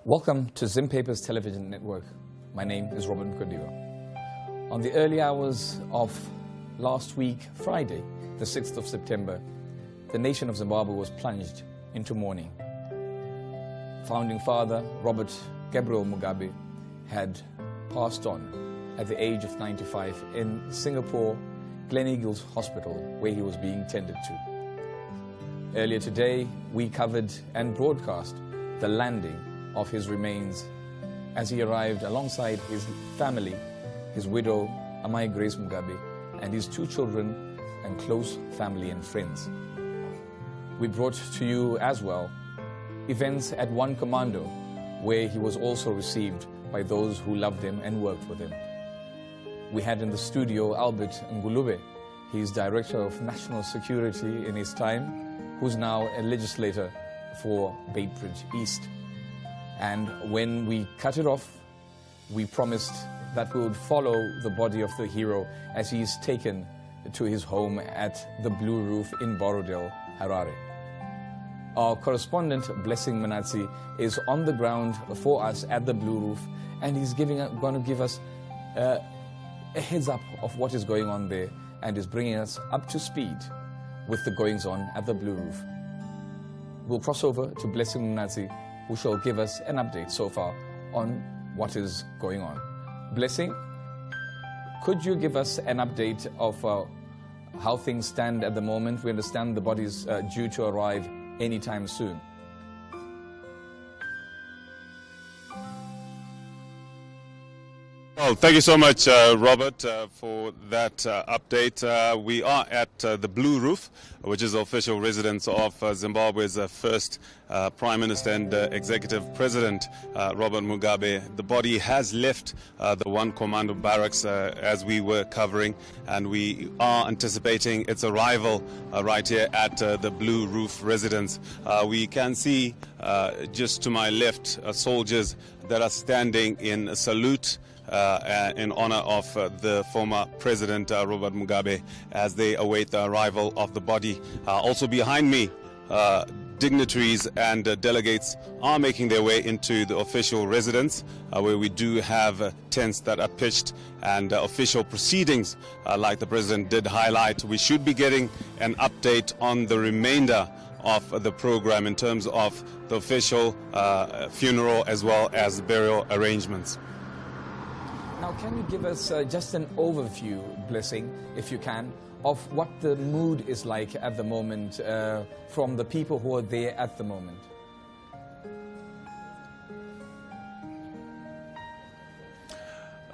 Welcome to Zim Papers Television Network. My name is Robert Mugabe. On the early hours of last week, Friday, the 6th of September, the nation of Zimbabwe was plunged into mourning. Founding father Robert Gabriel Mugabe had passed on at the age of 95 in Singapore Gleneagles Hospital, where he was being tended to. Earlier today, we covered and broadcast the landing of his remains as he arrived alongside his family, his widow, Amai Grace Mugabe, and his two children and close family and friends. We brought to you as well events at One Commando, where he was also received by those who loved him and worked with him. We had in the studio Albert Ngulube. He's Director of National Security in his time, who's now a legislator for Beitbridge East. And when we cut it off, we promised that we would follow the body of the hero as he is taken to his home at the Blue Roof in Borodale, Harare. Our correspondent, Blessing Manatsi, is on the ground for us at the Blue Roof, and he's going to give us a heads up of what is going on there and is bringing us up to speed with the goings-on at the Blue Roof. We'll cross over to Blessing Manatsi, who shall give us an update so far on what is going on. Blessing, could you give us an update of how things stand at the moment? We understand the body is due to arrive anytime soon. Well, thank you so much, Robert, for that update. We are at the Blue Roof, which is the official residence of Zimbabwe's first Prime Minister and Executive President, Robert Mugabe. The body has left the One Commando barracks as we were covering, and we are anticipating its arrival right here at the Blue Roof residence. We can see just to my left soldiers that are standing in salute in honor of the former President Robert Mugabe as they await the arrival of the body. Also behind me, dignitaries and delegates are making their way into the official residence where we do have tents that are pitched and official proceedings like the President did highlight. We should be getting an update on the remainder of the program in terms of the official funeral as well as burial arrangements. Now, can you give us just an overview, Blessing, if you can, of what the mood is like at the moment from the people who are there at the moment?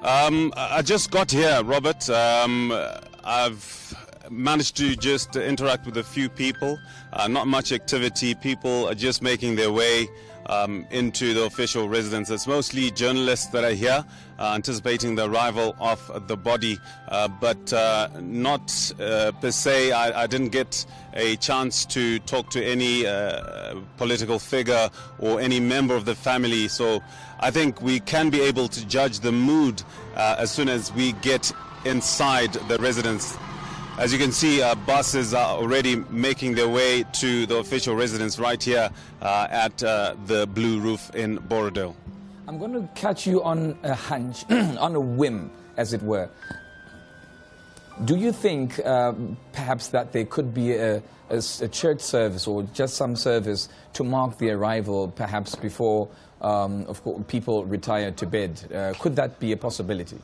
I just got here, Robert. I've managed to just interact with a few people. Not much activity. People are just making their way into the official residence. It's mostly journalists that are here anticipating the arrival of the body, but not per se. I didn't get a chance to talk to any political figure or any member of the family, so I think we can be able to judge the mood as soon as we get inside the residence. As you can see, buses are already making their way to the official residence right here at the Blue Roof in Borodale. I'm going to catch you on a hunch, on a whim, as it were. Do you think perhaps that there could be a church service or just some service to mark the arrival, perhaps before of course, people retire to bed? Could that be a possibility?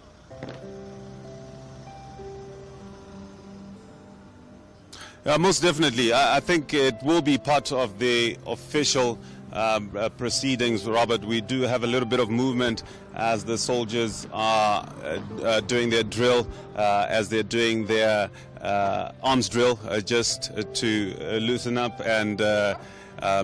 Most definitely. I think it will be part of the official proceedings, Robert. We do have a little bit of movement as the soldiers are doing their drill, as they're doing their arms drill, just to loosen up and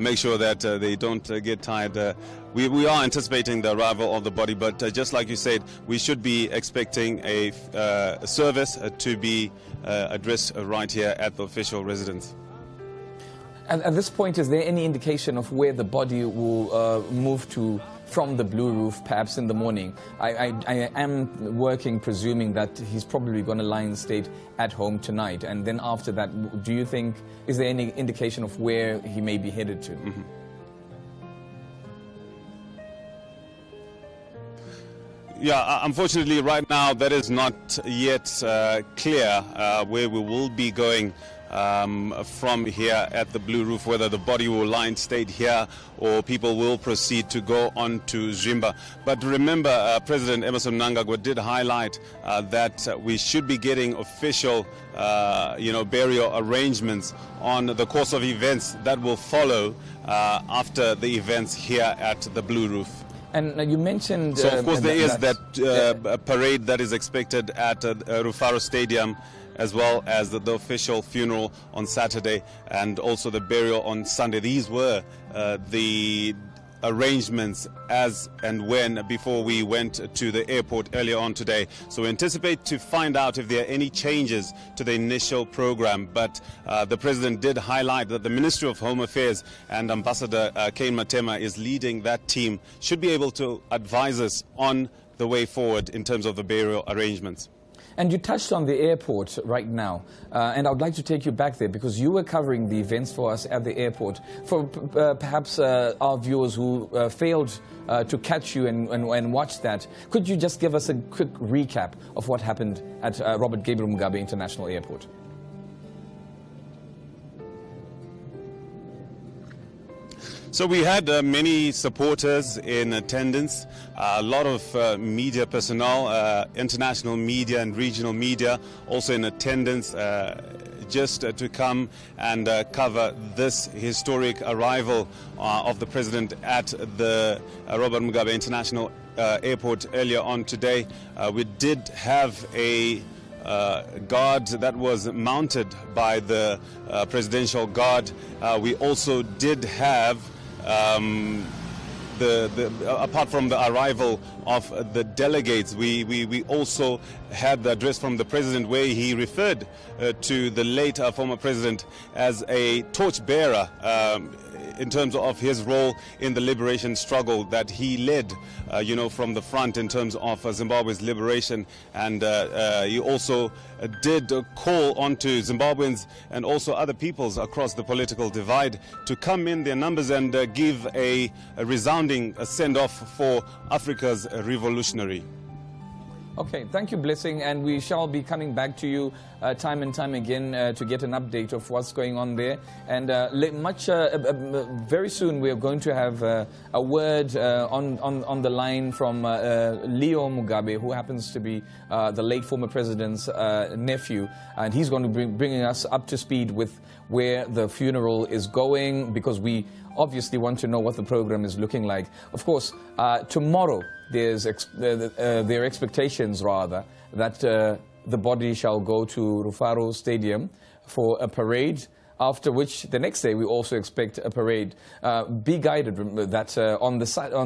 make sure that they don't get tired. We are anticipating the arrival of the body, but just like you said, we should be expecting a service to be addressed right here at the official residence. And at this point, is there any indication of where the body will move to from the Blue Roof, perhaps in the morning? I am working, presuming that he's probably going to lie in state at home tonight. And then after that, do you think, is there any indication of where he may be headed to? Mm-hmm. Yeah, unfortunately, right now that is not yet clear where we will be going from here at the Blue Roof, whether the body will lie in state here or people will proceed to go on to Zimba. But remember, President Emmerson Mnangagwa did highlight that we should be getting official burial arrangements on the course of events that will follow after the events here at the Blue Roof. And you mentioned... So, of course, there is that parade that is expected at Rufaro Stadium, as well as the official funeral on Saturday and also the burial on Sunday. These were the arrangements as and when before we went to the airport earlier on today. So we anticipate to find out if there are any changes to the initial program. But the President did highlight that the Ministry of Home Affairs and Ambassador Kane Matema is leading that team, should be able to advise us on the way forward in terms of the burial arrangements. And you touched on the airport right now, and I would like to take you back there because you were covering the events for us at the airport. For perhaps our viewers who failed to catch you and watch that, could you just give us a quick recap of what happened at Robert Gabriel Mugabe International Airport? So we had many supporters in attendance, a lot of media personnel, international media and regional media also in attendance just to come and cover this historic arrival of the President at the Robert Mugabe International Airport earlier on today. We did have a guard that was mounted by the Presidential Guard. We also did have apart from the arrival of the delegates, we also had the address from the President where he referred to the late former President as a torchbearer in terms of his role in the liberation struggle that he led, from the front in terms of Zimbabwe's liberation. And he also did call on to Zimbabweans and also other peoples across the political divide to come in their numbers and give a resounding send-off for Africa's revolutionary. Okay, thank you, Blessing, and we shall be coming back to you time and time again to get an update of what's going on there. And very soon we are going to have a word on the line from Leo Mugabe, who happens to be the late former president's nephew, and he's going to be bringing us up to speed with where the funeral is going, because we obviously want to know what the program is looking like. Of course, tomorrow there are expectations, rather, that the body shall go to Rufaro Stadium for a parade, after which the next day we also expect a parade. Be guided that on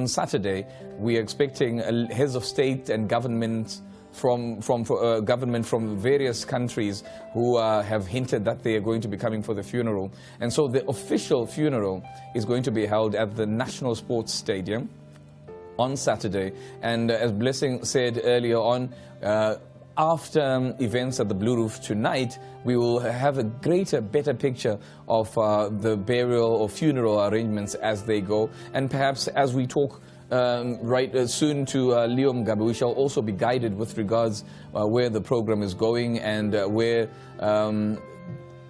Saturday we are expecting heads of state and government from various countries who have hinted that they are going to be coming for the funeral. And so the official funeral is going to be held at the National Sports Stadium on Saturday. And as Blessing said earlier on, after events at the Blue Roof tonight, we will have a better picture of the burial or funeral arrangements as they go. And perhaps as we talk soon to Leo Mugabe, we shall also be guided with regards where the program is going and where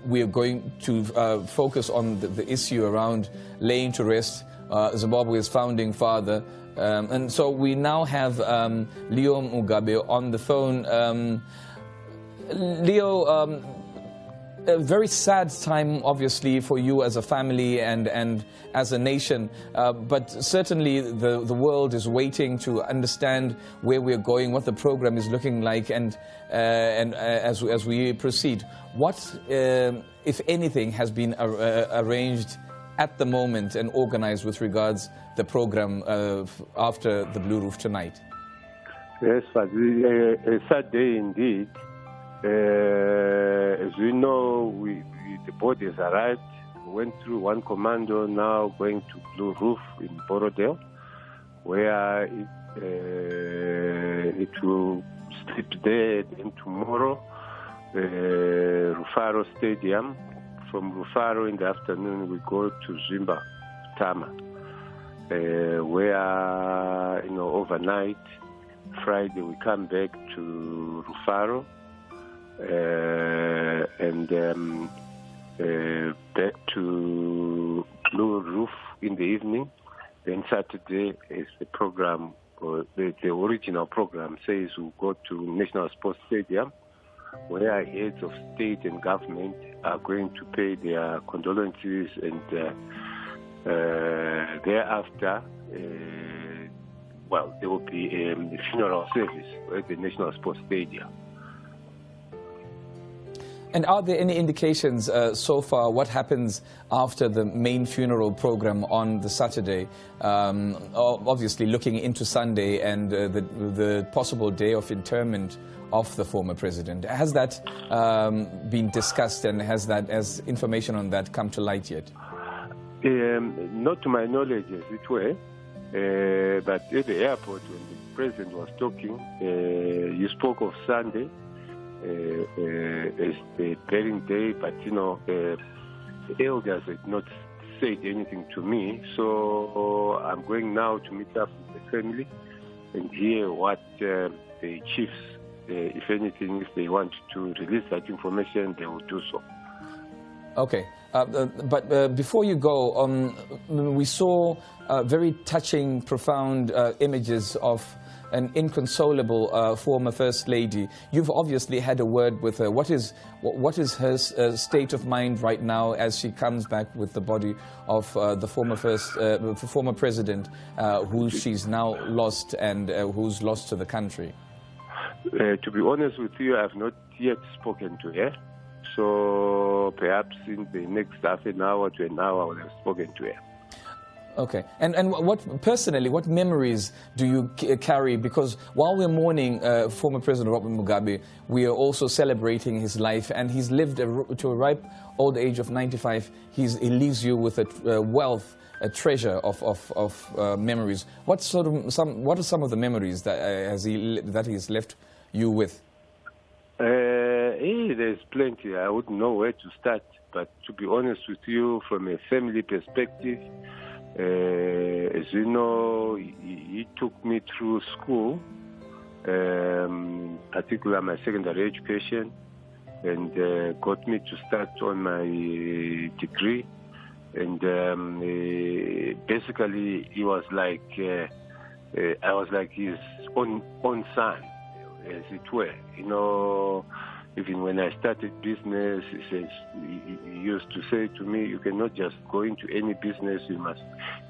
we are going to focus on the issue around laying to rest Zimbabwe's founding father. And so we now have Leo Mugabe on the phone. Leo, a very sad time, obviously, for you as a family and as a nation. But certainly the world is waiting to understand where we're going, what the program is looking like, and as we proceed. What, if anything, has been arranged at the moment and organized with regards the program after the Blue Roof tonight? Yes, but a sad day indeed. As we know, the body has arrived. We went through one commando, now going to Blue Roof in Borodale, where it will sleep there. Then tomorrow, Rufaro Stadium. From Rufaro in the afternoon, we go to Zimba, Tama, where overnight Friday we come back to Rufaro, and back to Blue Roof in the evening. Then Saturday is the program, or the original program says we'll go to National Sports Stadium, where heads of state and government are going to pay their condolences, and thereafter, there will be a funeral service at the National Sports Stadium. And are there any indications so far what happens after the main funeral program on the Saturday? Obviously looking into Sunday and the possible day of interment of the former president. Has that been discussed, and has information on that come to light yet? Not to my knowledge, as it were. But at the airport, when the president was talking, you spoke of Sunday as the burying day, but the elders had not said anything to me. So I'm going now to meet up with the family and hear what the chiefs, if anything, if they want to release that information, they will do so. Okay. But before you go, we saw very touching, profound images of an inconsolable former First Lady. You've obviously had a word with her. What is her state of mind right now as she comes back with the body of the former president, who she's now lost and who's lost to the country? To be honest with you, I've not yet spoken to her. So perhaps in the next half an hour to an hour, I will have spoken to her. Okay. And what memories do you carry? Because while we're mourning former President Robert Mugabe, we are also celebrating his life, and he's lived to a ripe old age of 95. He leaves you with a wealth, a treasure of memories. What are some of the memories that he's left you with? There's plenty. I wouldn't know where to start. But to be honest with you, from a family perspective, as you know, he took me through school, particularly my secondary education, and got me to start on my degree. And basically, he was like, I was like his own son, as it were. Even when I started business, he used to say to me, you cannot just go into any business, you must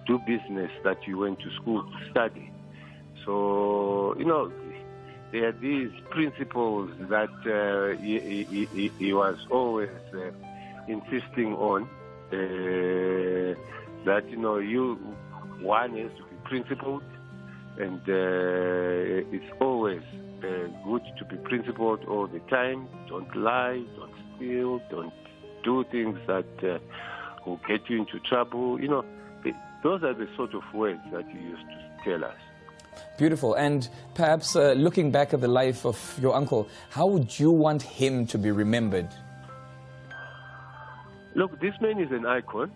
do business that you went to school to study. So, there are these principles that he was always insisting on, that, one has to be principled, and it's always good to be principled all the time. Don't lie, don't steal, don't do things that will get you into trouble. Those are the sort of words that he used to tell us. Beautiful. And perhaps looking back at the life of your uncle, how would you want him to be remembered? Look, this man is an icon.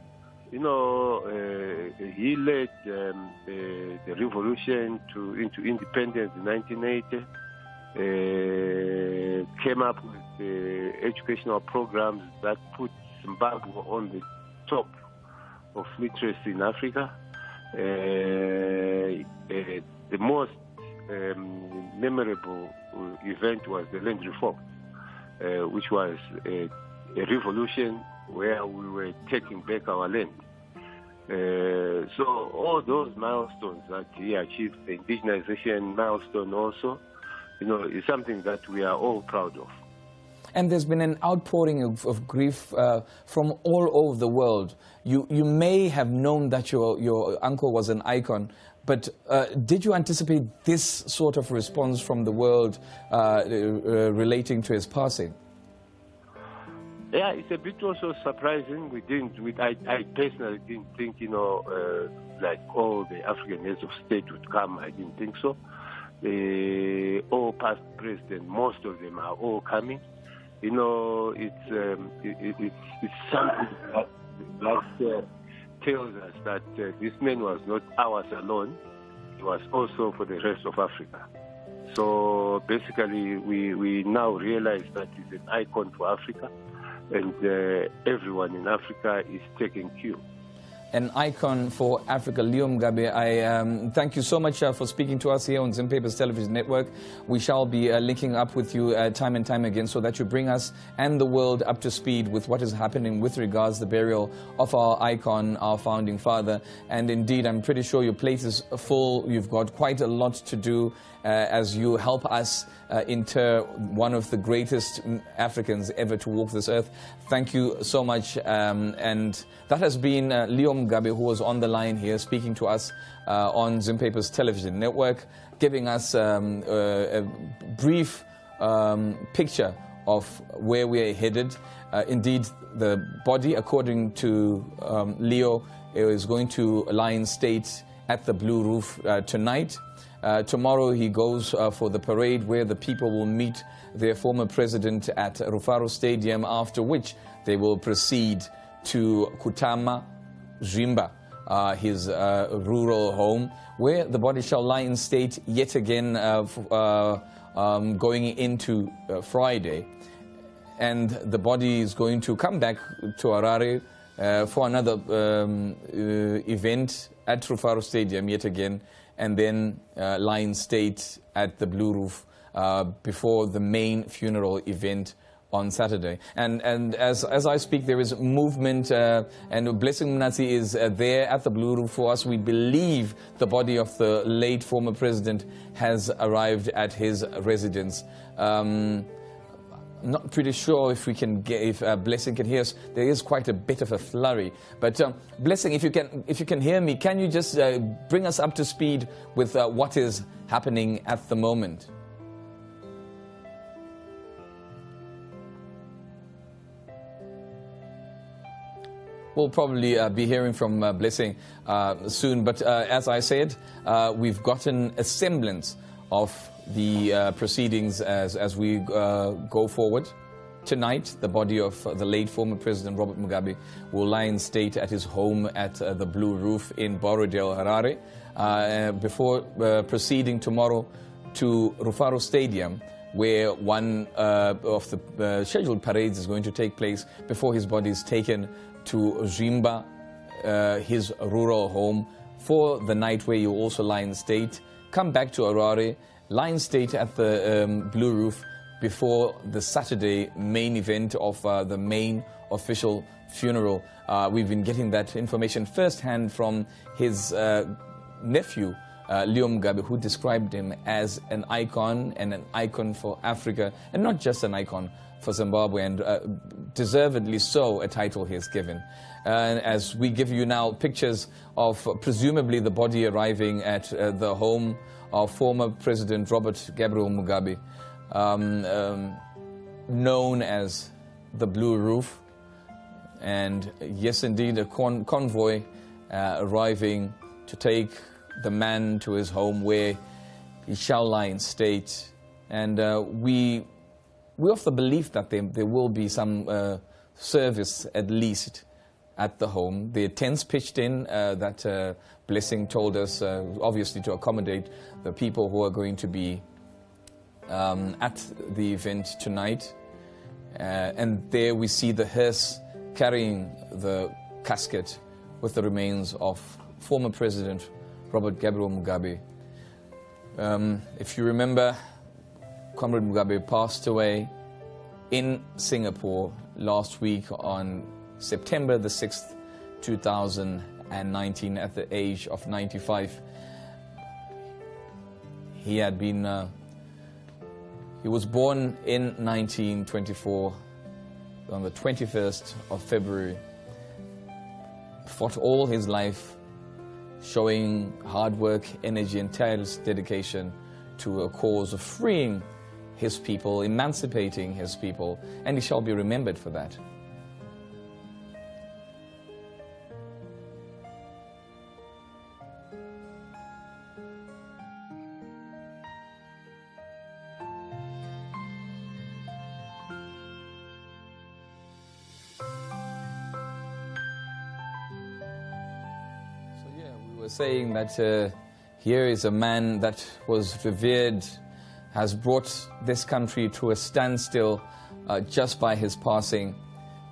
He led the revolution into independence in 1980. Came up with educational programs that put Zimbabwe on the top of literacy in Africa. The most memorable event was the land reform, which was a revolution where we were taking back our land. So all those milestones that he achieved, the indigenization milestone also, is something that we are all proud of. And there's been an outpouring of grief from all over the world. You may have known that your uncle was an icon, but did you anticipate this sort of response from the world relating to his passing? Yeah, it's a bit also surprising. I personally didn't think, like all the African heads of state would come. I didn't think so. All past presidents, most of them are all coming. It's something that tells us that this man was not ours alone. He was also for the rest of Africa. So basically, we now realize that he's an icon for Africa, and everyone in Africa is taking cue. An icon for Africa, Leo Mugabe. I thank you so much for speaking to us here on Zimbabwe's Television Network. We shall be linking up with you time and time again so that you bring us and the world up to speed with what is happening with regards to the burial of our icon, our founding father. And indeed, I'm pretty sure your plate is full. You've got quite a lot to do as you help us inter one of the greatest Africans ever to walk this earth. Thank you so much. And that has been Leo Mugabe, who was on the line here speaking to us on Zimbabwe's Television Network, giving us a brief picture of where we're headed. Indeed, the body, according to Leo, is going to lie in state at the Blue Roof tonight. Tomorrow he goes for the parade where the people will meet their former president at Rufaro Stadium, after which they will proceed to Kutama Zimba, his rural home, where the body shall lie in state yet again going into Friday. And the body is going to come back to Harare for another event at Rufaro Stadium yet again, and then lie in state at the Blue Roof before the main funeral event on Saturday. And as I speak, there is movement, and Blessing Mnatsi is there at the Blue Roof for us. We believe the body of the late former president has arrived at his residence. Not pretty sure if we can get, if Blessing can hear us. There is quite a bit of a flurry. But Blessing, if you can hear me, can you just bring us up to speed with what is happening at the moment? We'll probably be hearing from Blessing soon. But as I said, we've gotten a semblance of the proceedings as we go forward. Tonight, the body of the late former President Robert Mugabe will lie in state at his home at the Blue Roof in Borrowdale, Harare, before proceeding tomorrow to Rufaro Stadium, where one of the scheduled parades is going to take place before his body is taken to Zimba, his rural home, for the night where you also lie in state, come back to Harare, lie in state at the Blue Roof before the Saturday main event of the main official funeral. We've been getting that information firsthand from his nephew, Leo Mugabe, who described him as an icon, and an icon for Africa, and not just an icon for Zimbabwe, and deservedly so, a title he has given. As we give you now pictures of presumably the body arriving at the home of former President Robert Gabriel Mugabe, known as the Blue Roof. And yes, indeed, a convoy arriving to take the man to his home, where he shall lie in state. And we of the belief that there will be some service, at least, at the home. The tents pitched in that Blessing told us, obviously to accommodate the people who are going to be at the event tonight. And there we see the hearse carrying the casket with the remains of former President Robert Gabriel Mugabe. If you remember, Comrade Mugabe passed away in Singapore last week on September the 6th, 2019, at the age of 95. He had been, he was born in 1924 on the 21st of February. Fought all his life, showing hard work, energy, and tireless dedication to a cause of freeing his people, emancipating his people, and he shall be remembered for that. Saying that here is a man that was revered has brought this country to a standstill just by his passing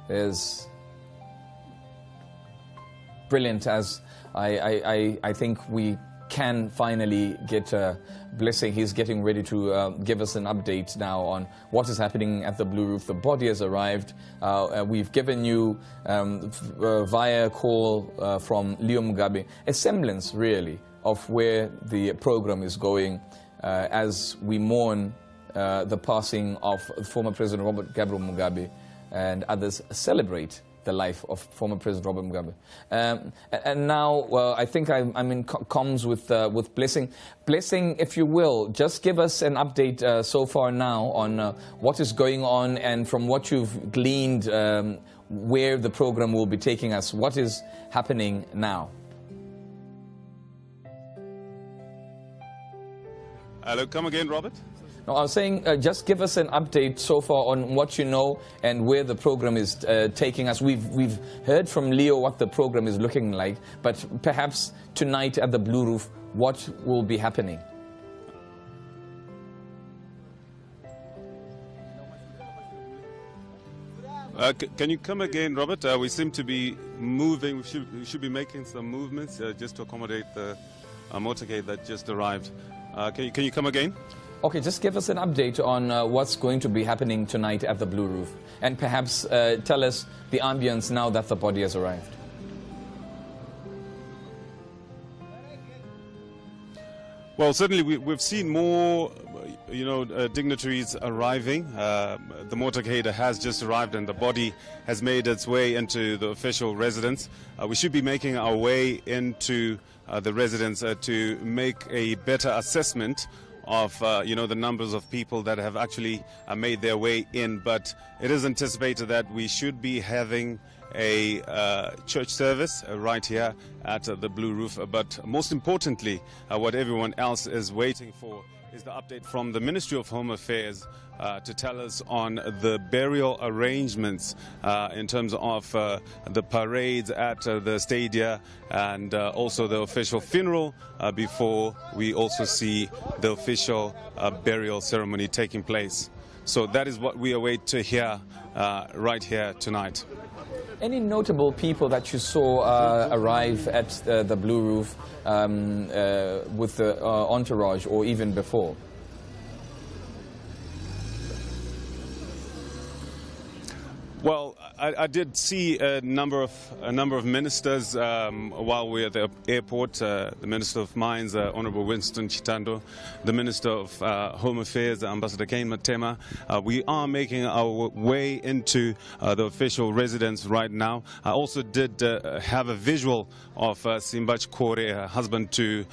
is brilliant, as I think we can finally get a blessing. He's getting ready to give us an update now on what is happening at the Blue Roof. The body has arrived. We've given you, via call from Leo Mugabe, a semblance, really, of where the program is going as we mourn the passing of former President Robert Gabriel Mugabe, and others celebrate the life of former President Robert Mugabe. And now, I think I'm in comms with Blessing. Blessing, if you will, just give us an update so far now on what is going on, and from what you've gleaned, where the program will be taking us. What is happening now? Hello, come again, Robert? No, I was saying, just give us an update so far on what you know and where the program is taking us. We've heard from Leo what the program is looking like, but perhaps tonight at the Blue Roof, what will be happening? Can you come again, Robert? We seem to be moving. We should be making some movements just to accommodate the motorcade that just arrived. Can you come again? Okay, just give us an update on what's going to be happening tonight at the Blue Roof, and perhaps tell us the ambience now that the body has arrived. Well, certainly we've seen more, dignitaries arriving. The motorcade has just arrived, and the body has made its way into the official residence. We should be making our way into the residence to make a better assessment of the numbers of people that have actually made their way in. But it is anticipated that we should be having a church service right here at the Blue Roof. But most importantly, what everyone else is waiting for is the update from the Ministry of Home Affairs to tell us on the burial arrangements in terms of the parades at the stadia, and also the official funeral before we also see the official burial ceremony taking place. So that is what we await to hear right here tonight. Any notable people that you saw arrive at the Blue Roof with the entourage, or even before? Well, I did see a number of ministers while we were at the airport. The Minister of Mines, Honourable Winston Chitando, the Minister of Home Affairs, Ambassador Kane Matema. We are making our way into the official residence right now. I also did have a visual of Simbach Kore, husband to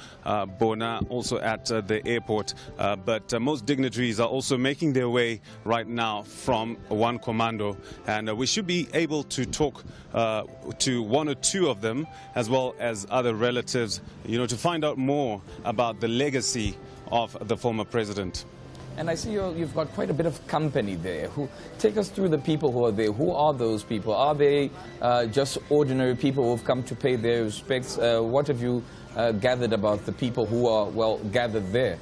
Bona, also at the airport. But most dignitaries are also making their way right now from One Commando, and we should be able to talk to one or two of them, as well as other relatives, to find out more about the legacy of the former president. And I see you've got quite a bit of company there. Take us through the people who are there. Who are those people? Are they just ordinary people who have come to pay their respects? What have you gathered about the people who are, well, gathered there?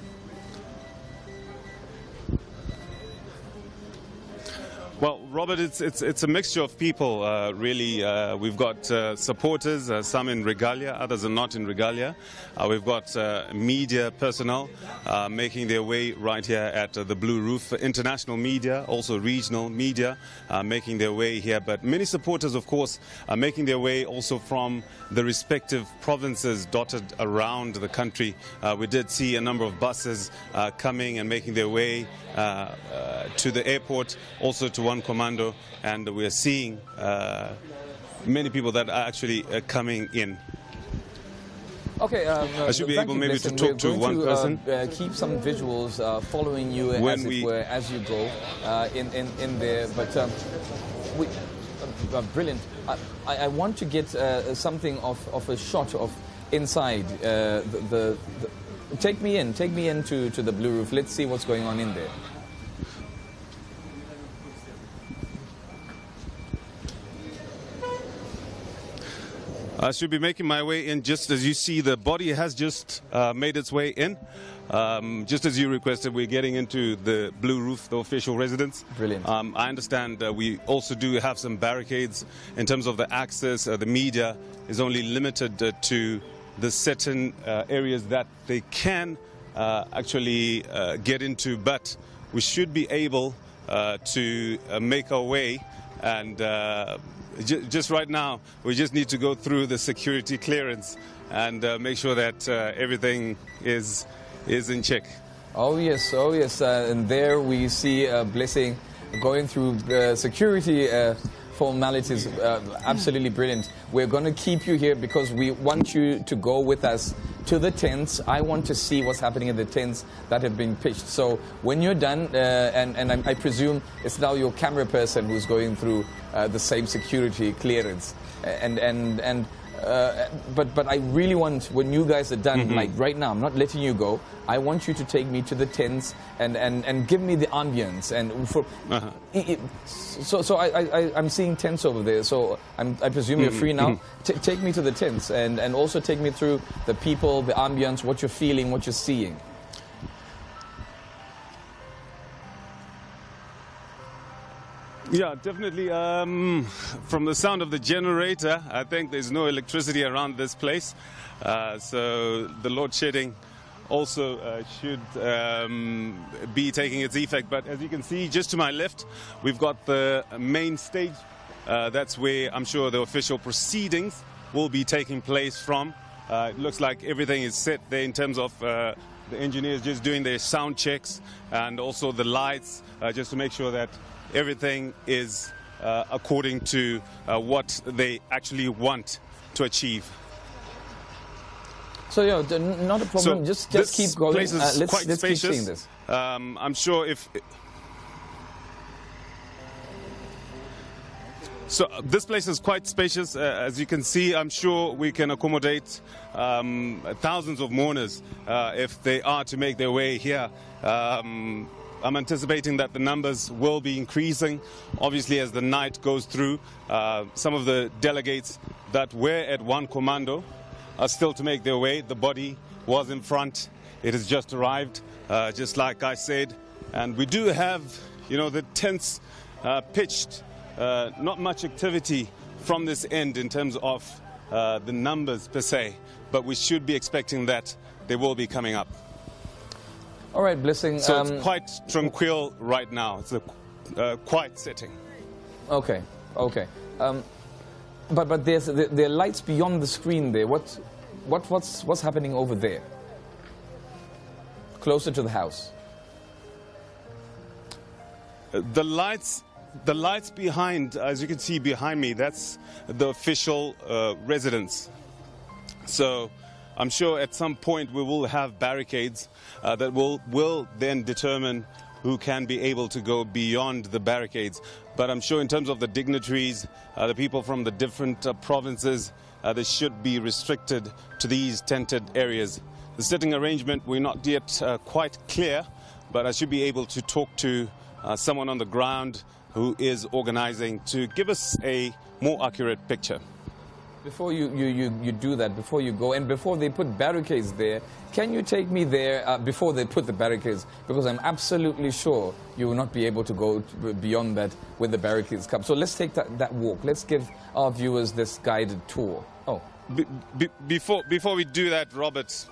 Well, Robert, it's a mixture of people, really. We've got supporters, some in regalia, others are not in regalia. We've got media personnel making their way right here at the Blue Roof, international media, also regional media making their way here. But many supporters, of course, are making their way also from the respective provinces dotted around the country. We did see a number of buses coming and making their way to the airport, also to One Commando, and we are seeing many people that are actually coming in. Okay, I should be able maybe to talk to one person. Keep some visuals following you as you go in there. But brilliant. I want to get something of a shot of inside the take me into the Blue Roof. Let's see what's going on in there. I should be making my way in just as you see the body has just made its way in. Just as you requested, we're getting into the Blue Roof, the official residence. Brilliant. I understand we also do have some barricades in terms of the access. The media is only limited to the certain areas that they can actually get into, but we should be able to make our way. And just right now, we just need to go through the security clearance and make sure that everything is in check. Oh yes, and there we see Blessing going through security formalities. Absolutely brilliant. We're going to keep you here because we want you to go with us to the tents. I want to see what's happening in the tents that have been pitched. So when you're done, and I presume it's now your camera person who's going through the same security clearance, but I really want, when you guys are done, like right now, I'm not letting you go. I want you to take me to the tents and give me the ambience. And for so I'm seeing tents over there. So I presume you're free now. Take me to the tents and also take me through the people, the ambience, what you're feeling, what you're seeing. Yeah, definitely. From the sound of the generator, I think there's no electricity around this place. So the load shedding also should be taking its effect. But as you can see, just to my left, we've got the main stage. That's where I'm sure the official proceedings will be taking place from. It looks like everything is set there in terms of the engineers just doing their sound checks and also the lights, just to make sure that everything is according to what they actually want to achieve. So yeah, not a problem. So just keep going. Place is quite let's keep spacious. seeing this. I'm sure if. So this place is quite spacious. As you can see, I'm sure we can accommodate thousands of mourners if they are to make their way here. I'm anticipating that the numbers will be increasing, obviously, as the night goes through. Some of the delegates that were at One Commando are still to make their way. The body was in front. It has just arrived, just like I said. And we do have, the tents pitched. Not much activity from this end in terms of the numbers per se, but we should be expecting that they will be coming up. All right, Blessing. So it's quite tranquil right now. It's a quiet setting. Okay. But there are lights beyond the screen there. What's happening over there? Closer to the house. The lights behind, as you can see behind me, that's the official residence. So I'm sure at some point we will have barricades that will then determine who can be able to go beyond the barricades. But I'm sure in terms of the dignitaries, the people from the different provinces, they should be restricted to these tented areas. The sitting arrangement, we're not yet quite clear, but I should be able to talk to someone on the ground who is organizing to give us a more accurate picture. Before you do that, before you go, and before they put barricades there, can you take me there before they put the barricades? Because I'm absolutely sure you will not be able to go beyond that when the barricades come. So let's take that walk. Let's give our viewers this guided tour. Oh. Before we do that, Robert,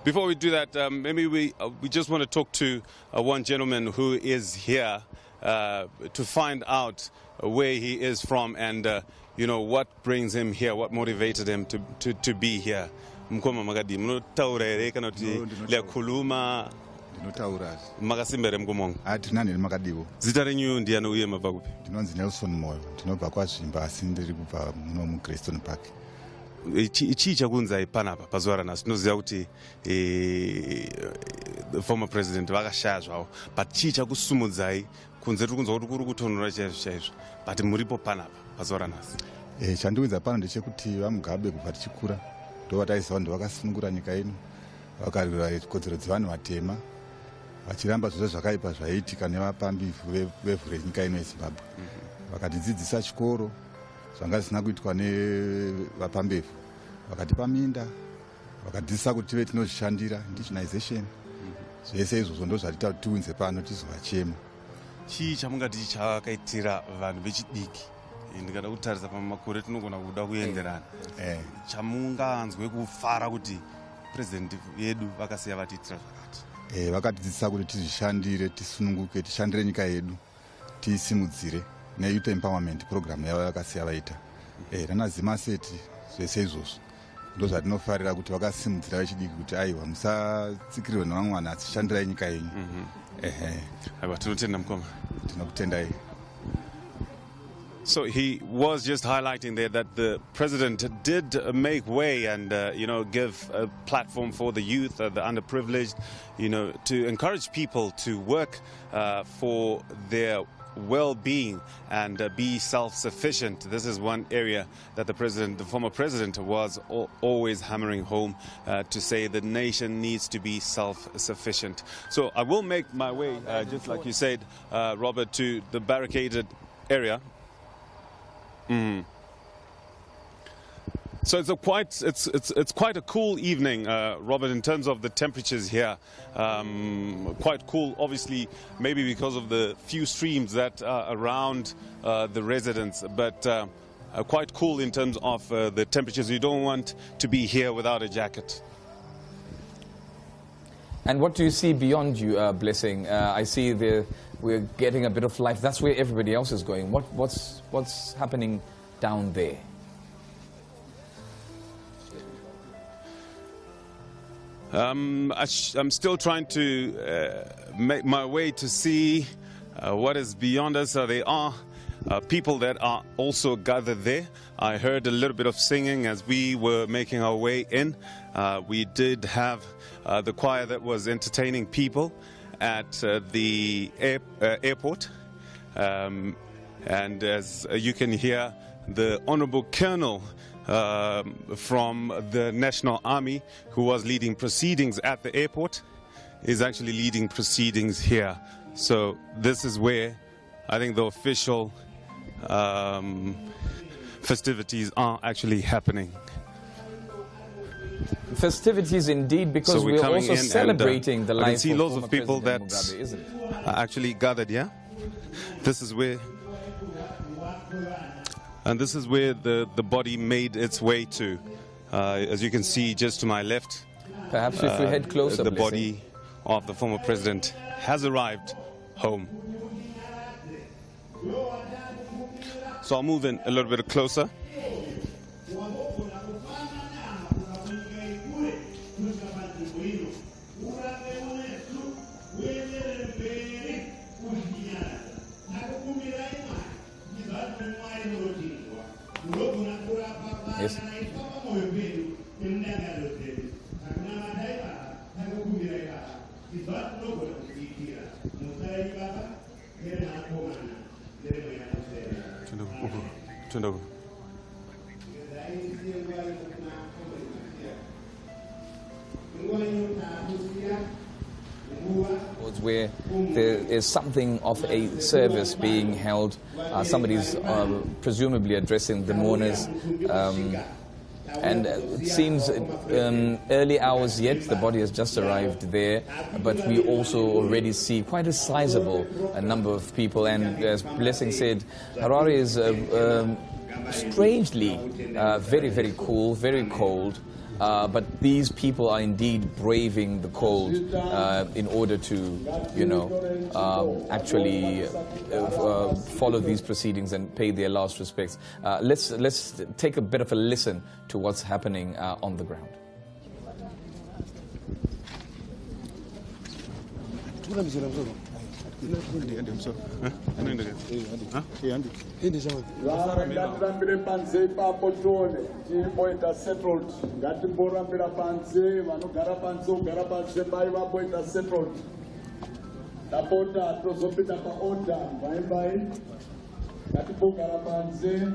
before we do that, maybe we just want to talk to one gentleman who is here to find out where he is from and what brings him here, what motivated him to be here. Mkoma magadi munotaura ere kana kuti lekhuluma ndinotaura makasimbere mkomongo atinani makadiwo zita renyu ndiani uye mabva kupi ndinonzi Nelson Moyo ndinobva kwaZvimba asi ndiri kubva muno muCreston Park. Chii chakunzai panapa pazuva ranhasi tinoziva kuti the former president vakashaya zvavo, but chii chakusumudzai kunze tiri kunzwa kuti kuri kutonhora chaizvo but muripo panapa pazuva ranhasi? Chandiwidza pano ndechekuti vaMugabe kubva tichikura ndovataisiva kuti vakasunungura nyika ino, vakarwira kodzero dzevanhu vatema, vachiramba zvose zvakaipa zvaiitika nevapambi vevhu renyika ino yeZimbabwe. Vakatidzidzisa chikoro zvanga zvisina kuitwa nevapambevhu, vakatipa minda, vakadzidzisa kuti tive tinozvishandira indigenization. Zvese izvozvo ndo zvatita kuti tiunze pano tizovachema. Chii chamungati chakaitira vanhu vechidiki ndikada kutarisa pamakore tinogona kuda kuenderana chamunganzwe kufara kuti president yedu vakasiya vatiitira zvakati? Vakatidzidzisa kuti tizvishandire, tisununguke, tishandire nyika yedu, tiisimudzire neyouth empowerment program yavo vakasiya vaita. Ranazimaseti zvese izvozvo ndo zvatinofarira kuti vakasimudzira vechidiki kuti aiwa musatsikiriwe nevamwe vanhu asi shandirai nyika yenyu. Aiwa, tinotenda mukoma. Tinokutendai. So he was just highlighting there that the president did make way and, give a platform for the youth, the underprivileged, to encourage people to work for their well-being and be self-sufficient. This is one area that the former president was always hammering home to say the nation needs to be self-sufficient. So I will make my way, just like you said, Robert, to the barricaded area. So it's quite a cool evening, Robert, in terms of the temperatures here. Quite cool, obviously, maybe because of the few streams that are around the residents, but quite cool in terms of the temperatures. You don't want to be here without a jacket. And what do you see beyond you, Blessing? I see we're getting a bit of life. That's where everybody else is going. What's happening down there? I'm still trying to make my way to see what is beyond us. There are people that are also gathered there. I heard a little bit of singing as we were making our way in. We did have the choir that was entertaining people at the airport. And as you can hear, the Honorable Colonel from the National Army, who was leading proceedings at the airport, is actually leading proceedings here. So this is where I think the official festivities are actually happening. Festivities indeed, because so we're also celebrating the life I can see of lots of people that Mugabe, isn't it? are actually gathered here. This is where, and this is where the body made its way to. As you can see just to my left, perhaps if we head closer, the body of the former president has arrived home. So I'll move in a little bit closer. Yes. Where there is something of a service being held. Somebody's presumably addressing the mourners. And it seems early hours yet, the body has just arrived there, but we also already see quite a sizable number of people. And as Blessing said, Harare is strangely very, very cool, very cold. But these people are indeed braving the cold in order to, actually follow these proceedings and pay their last respects. Let's take a bit of a listen to what's happening on the ground. Ngatirambire panze ipapo tione tiimboita settled. Ngatimborambira panze, vanogara panze kugara panze bai vamboita settled. Tapota tozopinda paorder mbai. Ngatimbogara panze.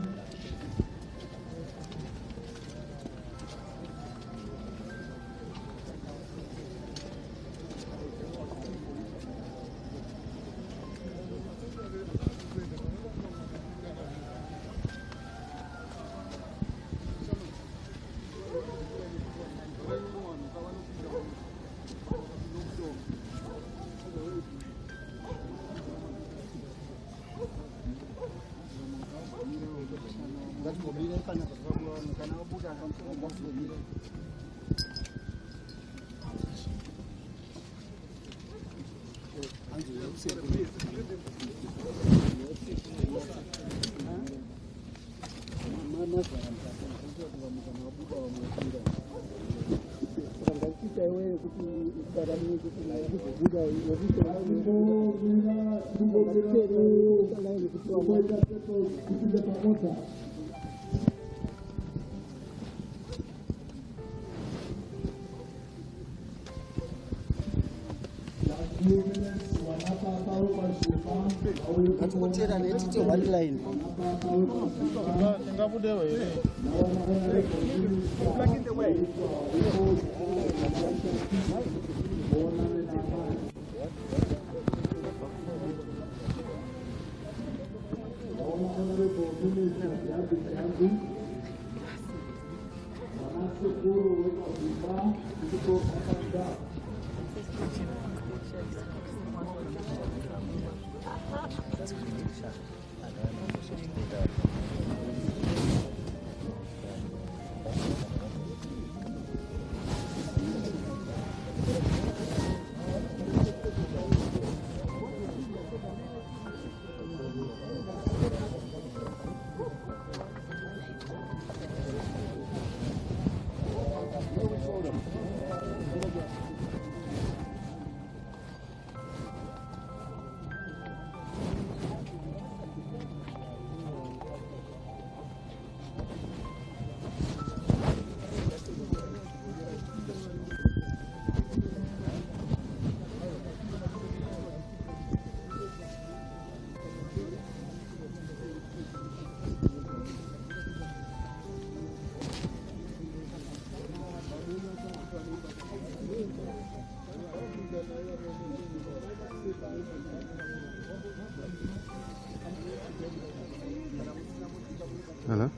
Hello?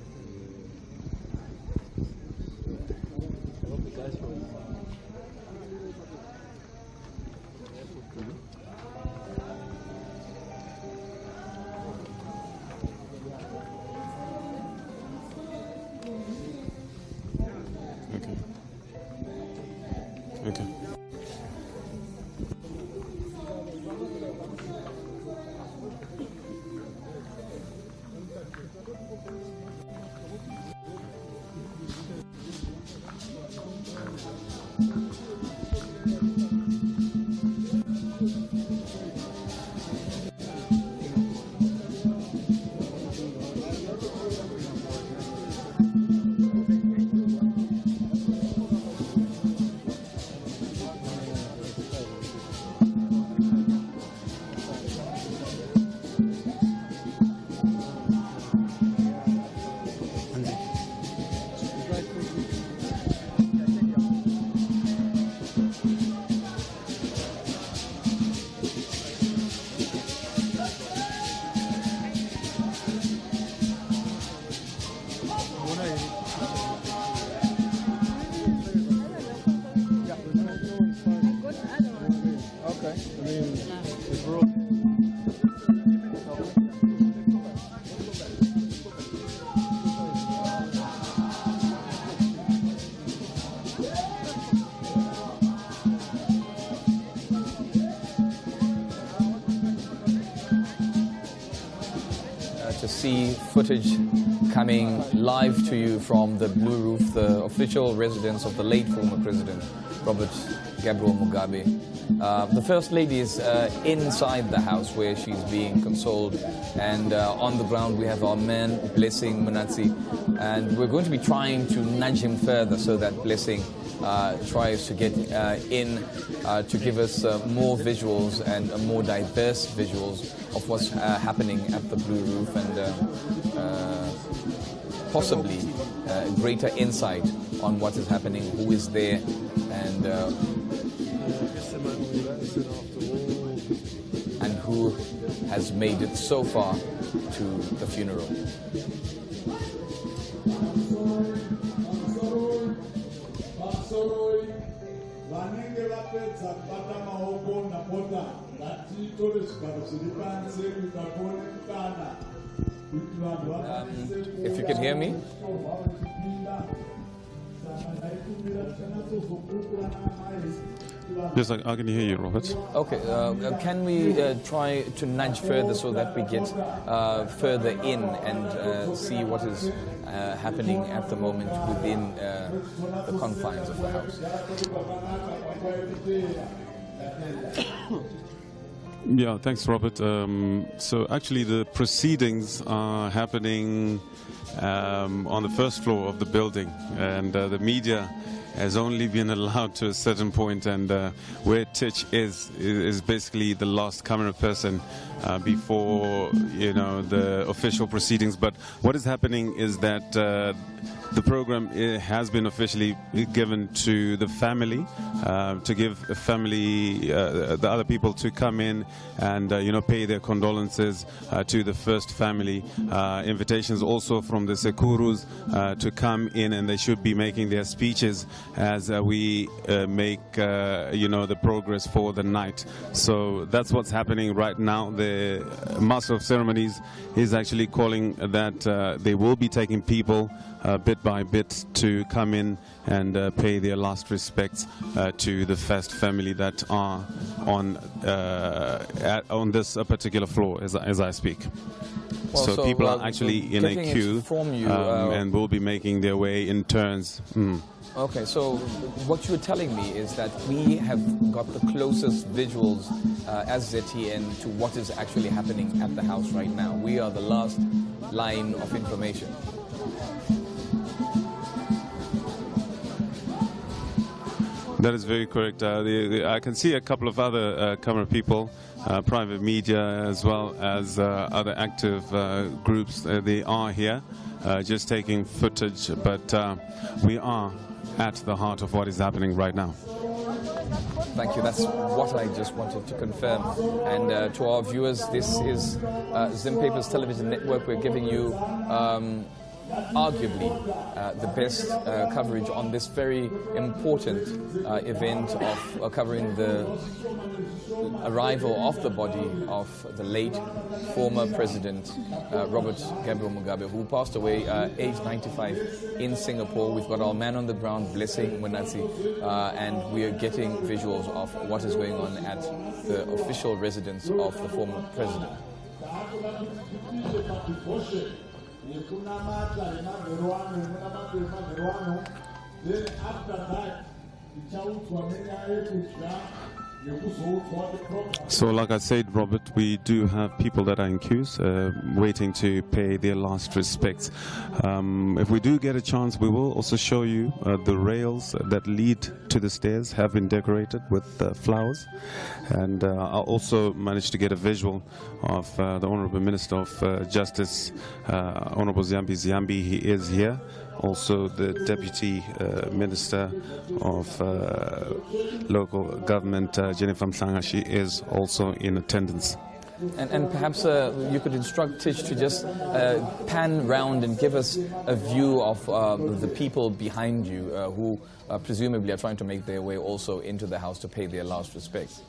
Okay. To see footage coming live to you from the Blue Roof, the official residence of the late former president, Robert Gabriel Mugabe. The First Lady is inside the house where she's being consoled, and on the ground we have our man, Blessing Munatsi, and we're going to be trying to nudge him further so that Blessing tries to get in to give us more visuals and more diverse visuals of what's happening at the Blue Roof, and possibly greater insight on what is happening, who is there, and who has made it so far to the funeral. Vanenge vapedza kubata maoko ndapota ngatitore zvigaro zviri panze kuti vakone kukana If you can hear me. Yes, I can hear you, Robert. Okay, can we try to nudge further so that we get further in and see what is happening at the moment within the confines of the house? Yeah, thanks, Robert. So actually the proceedings are happening on the first floor of the building, and the media has only been allowed to a certain point, and where Titch is basically the last camera person before the official proceedings. But what is happening is that the program has been officially given to the family, to give the family, the other people, to come in and pay their condolences to the first family. Invitations also from the Sekurus to come in, and they should be making their speeches as we make the progress for the night. So that's what's happening right now. The Master of Ceremonies is actually calling that they will be taking people bit by bit to come in and pay their last respects to the first family that are on this particular floor as I speak. Well, so people are actually in a queue and will be making their way in turns. Okay, so what you're telling me is that we have got the closest visuals as ZTN to what is actually happening at the house right now. We are the last line of information. That is very correct. I can see a couple of other camera people, private media, as well as other active groups. They are here just taking footage, but we are at the heart of what is happening right now. Thank you. That's what I just wanted to confirm. And to our viewers, this is Zim Papers Television Network. We're giving you arguably the best coverage on this very important event of covering the arrival of the body of the late former President Robert Gabriel Mugabe, who passed away age 95 in Singapore. We've got our man on the ground, Blessing Mwanatsi, and we are getting visuals of what is going on at the official residence of the former president. Then after that, so like I said, Robert, we do have people that are in queues waiting to pay their last respects. If we do get a chance, we will also show you the rails that lead to the stairs have been decorated with flowers, and I'll also manage to get a visual of the Honourable Minister of Justice, Honourable Ziambi Ziambi. He is here. Also the Deputy Minister of Local Government, Jennifer Mhlanga, she is also in attendance. And perhaps you could instruct Tish to just pan round and give us a view of the people behind you who presumably are trying to make their way also into the house to pay their last respects.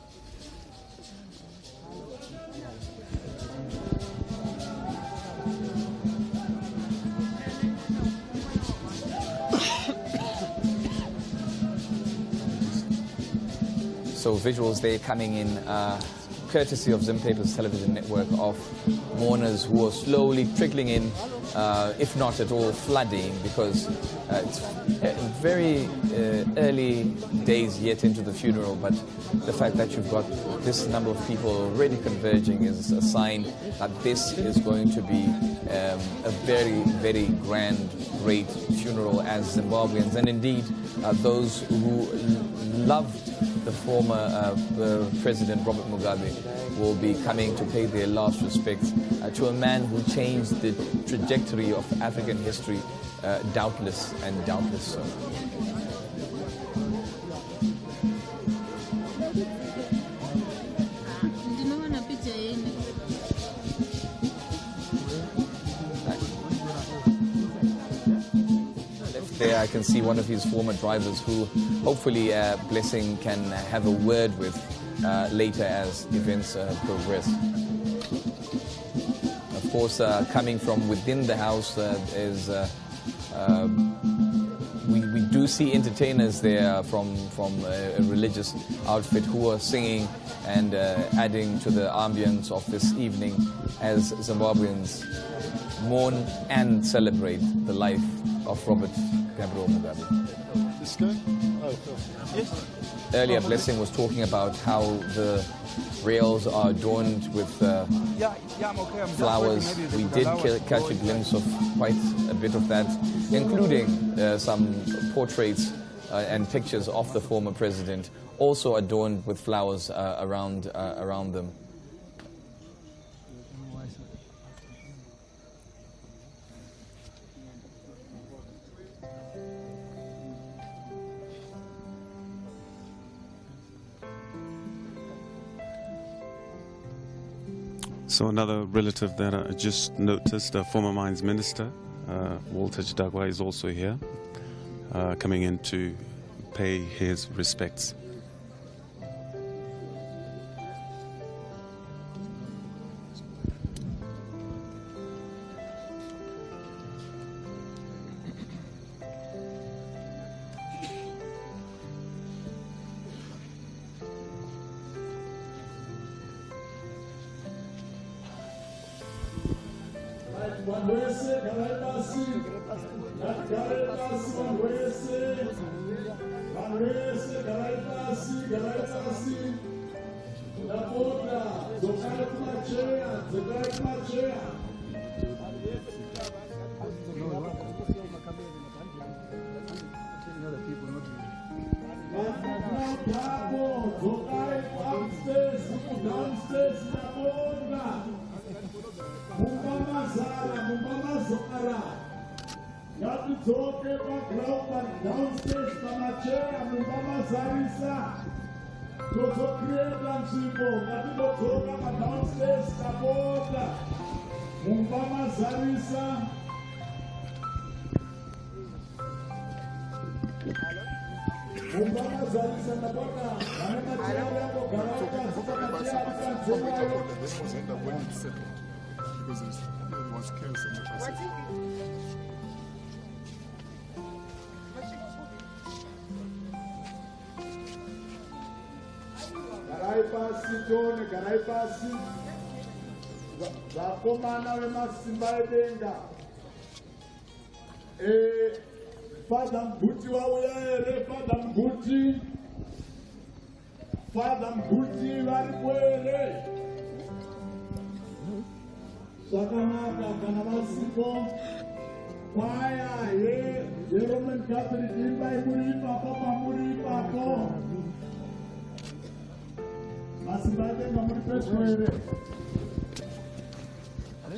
So visuals there coming in courtesy of Zim Papers Television Network of mourners who are slowly trickling in, if not at all flooding, because it's very early days yet into the funeral, but the fact that you've got this number of people already converging is a sign that this is going to be a very, very grand, great funeral as Zimbabweans, and indeed those who loved the former President Robert Mugabe will be coming to pay their last respects to a man who changed the trajectory of African history, doubtless and doubtless so. There I can see one of his former drivers who hopefully Blessing can have a word with later as events progress. Of course, coming from within the house we do see entertainers there from a religious outfit who are singing and adding to the ambience of this evening as Zimbabweans mourn and celebrate the life of Robert Gabriel Mugabe. This guy? Oh, yes. Earlier, Blessing was talking about how the rails are adorned with flowers. We did catch a glimpse of quite a bit of that, including some portraits and pictures of the former president, also adorned with flowers around them. So another relative that I just noticed, a former mines minister, Walter Chidagwa, is also here, coming in to pay his respects. Father Mbuti wawere, Father Mbuti, Father Mbuti warikwere. Sakanaka kana masiko kwaya ye Roman Catholic imba imuri papa pamuri papo. Masimbade mamuri peswere.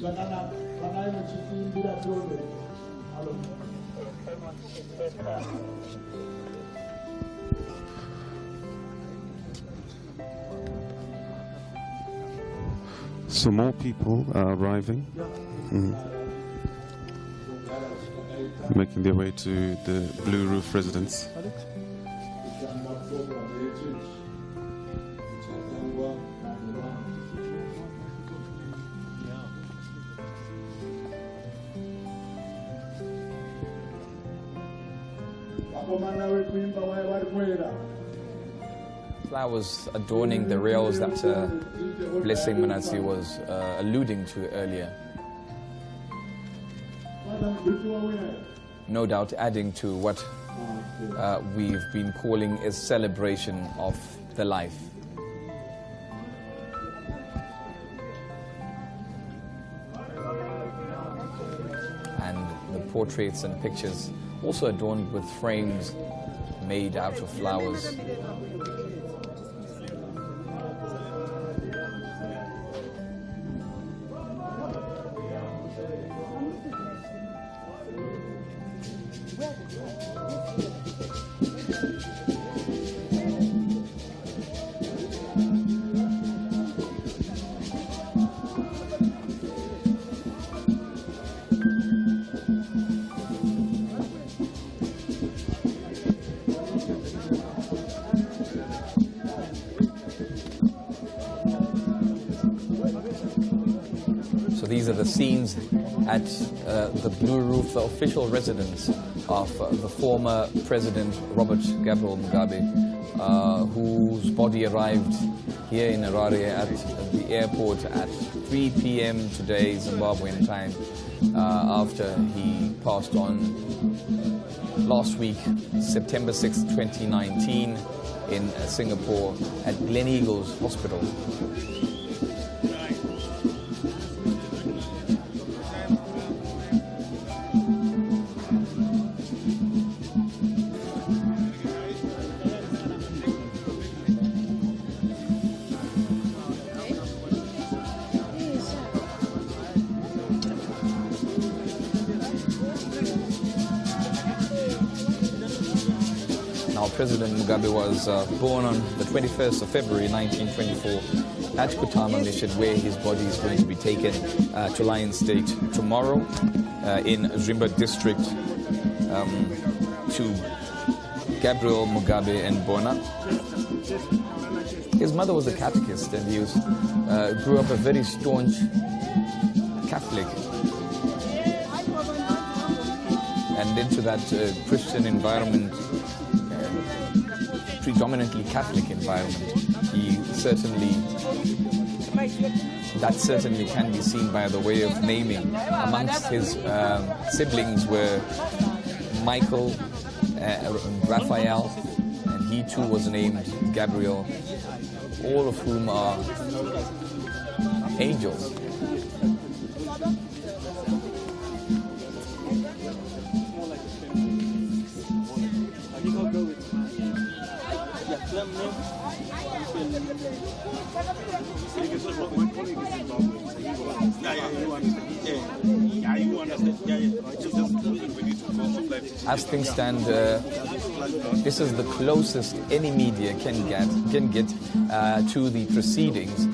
Sakanaka kana imuchiti imbira trone. Hello. So more people are arriving, making their way to the Blue Roof residence. Flowers adorning the rails that Blessing Manatsi was alluding to earlier. No doubt adding to what we've been calling a celebration of the life. And the portraits and pictures also adorned with frames made out of flowers. These are the scenes at the Blue Roof, the official residence of the former President Robert Gabriel Mugabe, whose body arrived here in Harare at the airport at 3 p.m. today, Zimbabwean time, after he passed on last week, September 6, 2019, in Singapore at Gleneagles Hospital. President Mugabe was born on the 21st of February 1924 at Kutama Mission, where his body is going to be taken to Lion State tomorrow in Zimba district to Gabriel Mugabe and Bona. His mother was a catechist, and he grew up a very staunch Catholic and into that Christian environment, predominantly Catholic environment. That certainly can be seen by the way of naming. Amongst his siblings were Michael and Raphael, and he too was named Gabriel, all of whom are angels. As things stand, this is the closest any media can get to the proceedings.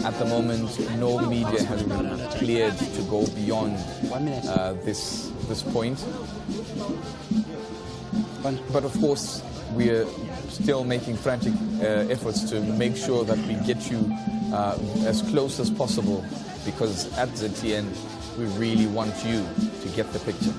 At the moment, no media has been cleared to go beyond this point. But of course, we are still making frantic efforts to make sure that we get you as close as possible, because at ZTN we really want you to get the picture.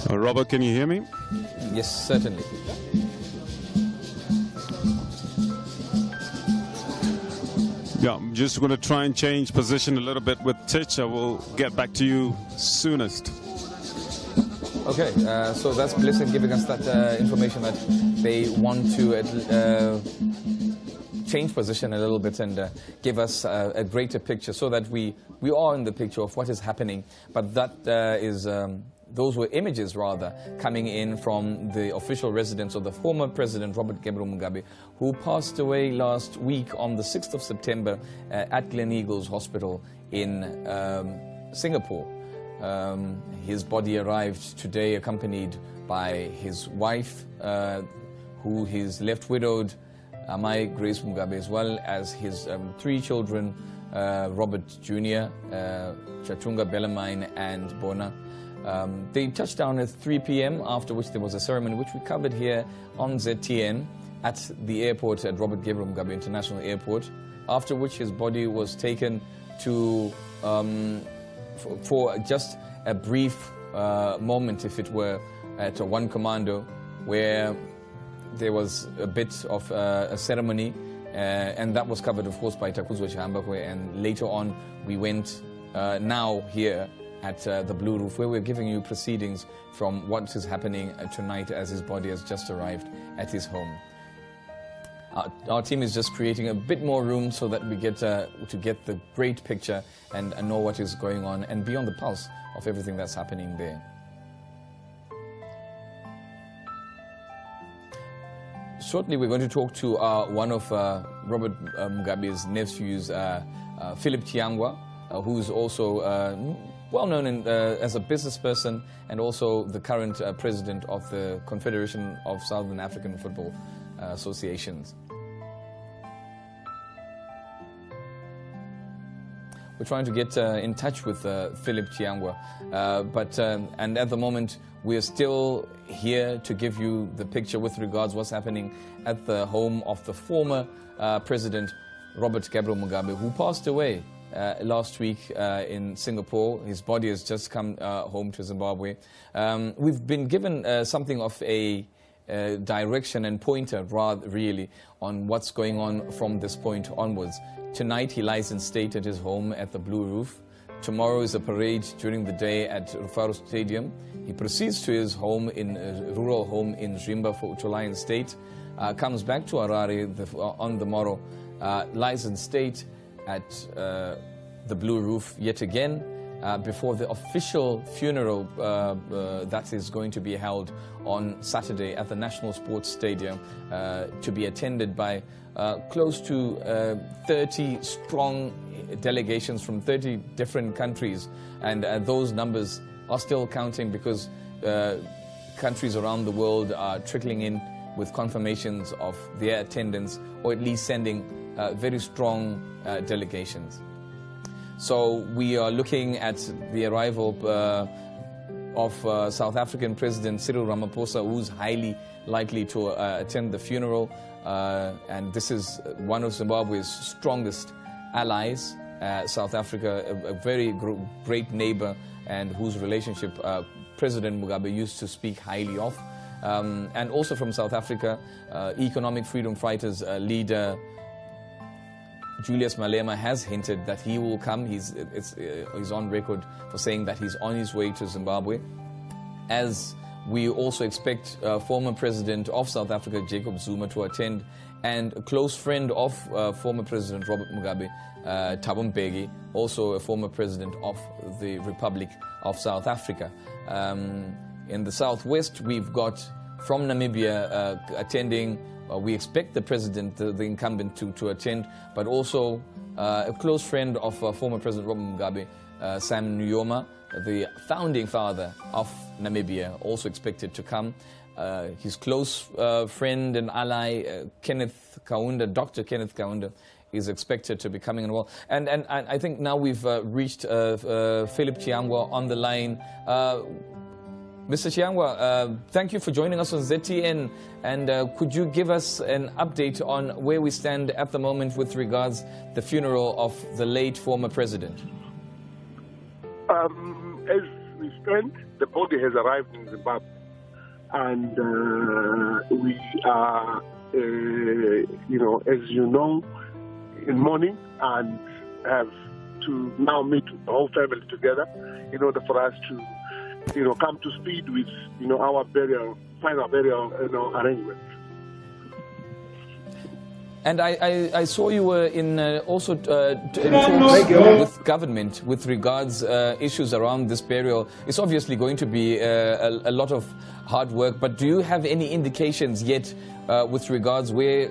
Robert, can you hear me? Yes, certainly. Yeah, I'm just going to try and change position a little bit with Titch. I will get back to you soonest. Okay, so that's Blissing giving us that information that they want to change position a little bit and give us a greater picture, so that we are in the picture of what is happening. But that is... those were images, rather, coming in from the official residence of the former President Robert Gabriel Mugabe, who passed away last week on the 6th of September at Gleneagles Hospital in Singapore. His body arrived today accompanied by his wife, who is left widowed, Amai Grace Mugabe, as well as his 3 children, Robert Jr., Chatunga Bellarmine, and Bona. They touched down at 3 p.m., after which there was a ceremony which we covered here on ZTN at the airport at Robert Gabriel Mugabe International Airport, after which his body was taken to, for just a brief moment, if it were, at One Commando, where there was a bit of a ceremony, and that was covered, of course, by Takuzwa Chihambakwe. And later on, we went now here at the Blue Roof, where we're giving you proceedings from what is happening tonight as his body has just arrived at his home. Our team is just creating a bit more room so that we get to get the great picture and know what is going on and be on the pulse of everything that's happening there. Shortly, we're going to talk to one of Robert Mugabe's nephews, Philip Chiangwa, who's also well known as a business person and also the current president of the Confederation of Southern African Football Associations. We're trying to get in touch with Philip Chiangwa, and at the moment we're still here to give you the picture with regards what's happening at the home of the former President Robert Gabriel Mugabe, who passed away last week in Singapore. His body has just come home to Zimbabwe. We've been given something of a direction and pointer, rather, really, on what's going on from this point onwards. Tonight he lies in state at his home at the Blue Roof. Tomorrow is a parade during the day at Rufaro Stadium. He proceeds to his home rural home in Zimba to lie in state. Comes back to Harare on the morrow. Lies in state at the Blue Roof yet again before the official funeral that is going to be held on Saturday at the National Sports Stadium, to be attended by close to 30 strong delegations from 30 different countries, and those numbers are still counting because countries around the world are trickling in with confirmations of their attendance, or at least sending very strong delegations. So we are looking at the arrival of South African President Cyril Ramaphosa, who's highly likely to attend the funeral. And this is one of Zimbabwe's strongest allies, South Africa, a very great neighbor, and whose relationship President Mugabe used to speak highly of. And also from South Africa, economic freedom fighters leader Julius Malema has hinted that he will come. He's on record for saying that he's on his way to Zimbabwe. As we also expect former President of South Africa, Jacob Zuma, to attend, and a close friend of former President Robert Mugabe, Thabo Mbeki, also a former president of the Republic of South Africa. In the southwest, we've got from Namibia attending. We expect the president, the incumbent, to attend, but also a close friend of former President Robert Mugabe, Sam Nujoma, the founding father of Namibia, also expected to come. His close friend and ally, Kenneth Kaunda, Dr. Kenneth Kaunda, is expected to be coming as well. And I think now we've reached Philip Chiangwa on the line. Mr. Chiangwa, thank you for joining us on ZTN, and could you give us an update on where we stand at the moment with regards the funeral of the late former president? As we stand, the body has arrived in Zimbabwe, and we are, as you know, in mourning, and have to now meet the whole family together in order for us to come to speed with, our final burial, arrangements. And I saw you were in also in talks with government with regards issues around this burial. It's obviously going to be a lot of hard work, but do you have any indications yet with regards where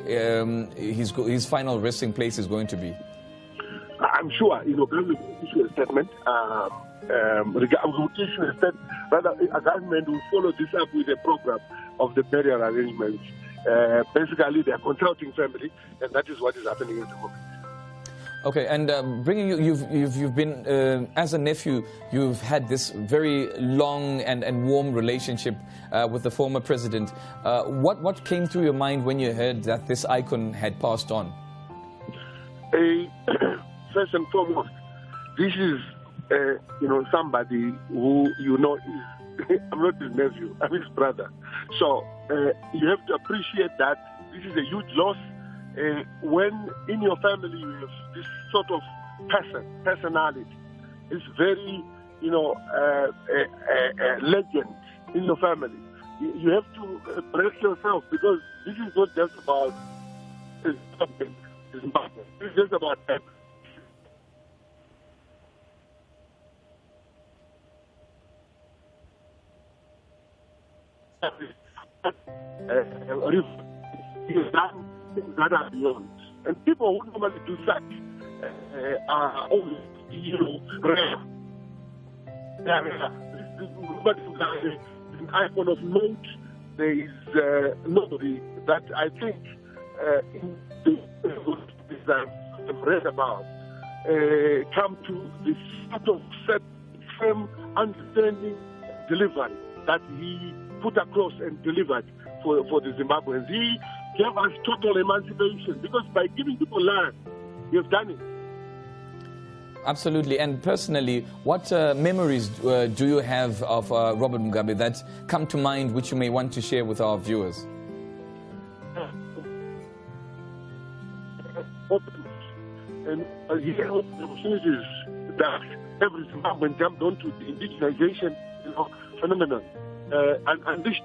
his final resting place is going to be? I'm sure, government will issue a statement. A government will follow this up with a program of the burial arrangements. Basically, they are consulting family, and that is what is happening at the moment. Okay, and bringing you've been as a nephew, you've had this very long and warm relationship with the former president. What came through your mind when you heard that this icon had passed on? First and foremost, this is somebody who is I'm not his nephew, I'm his brother. So you have to appreciate that this is a huge loss. When in your family you have this sort of personality, it's very, a legend in your family. You have to brace yourself, because this is not just about Zimbabwe. It's just about that are beyond. And people who normally do such are always, rare. They are rare. Mugabe is an icon of note. There is nobody that I think in the that I've read about come to this sort of set, firm understanding, delivery that he put across and delivered for the Zimbabweans. He gave us total emancipation, because by giving people land, you've done it. Absolutely. And personally, what memories do you have of Robert Mugabe that come to mind, which you may want to share with our viewers? And he had opportunities that every Zimbabwean jumped onto the indigenization phenomenon and unleashed.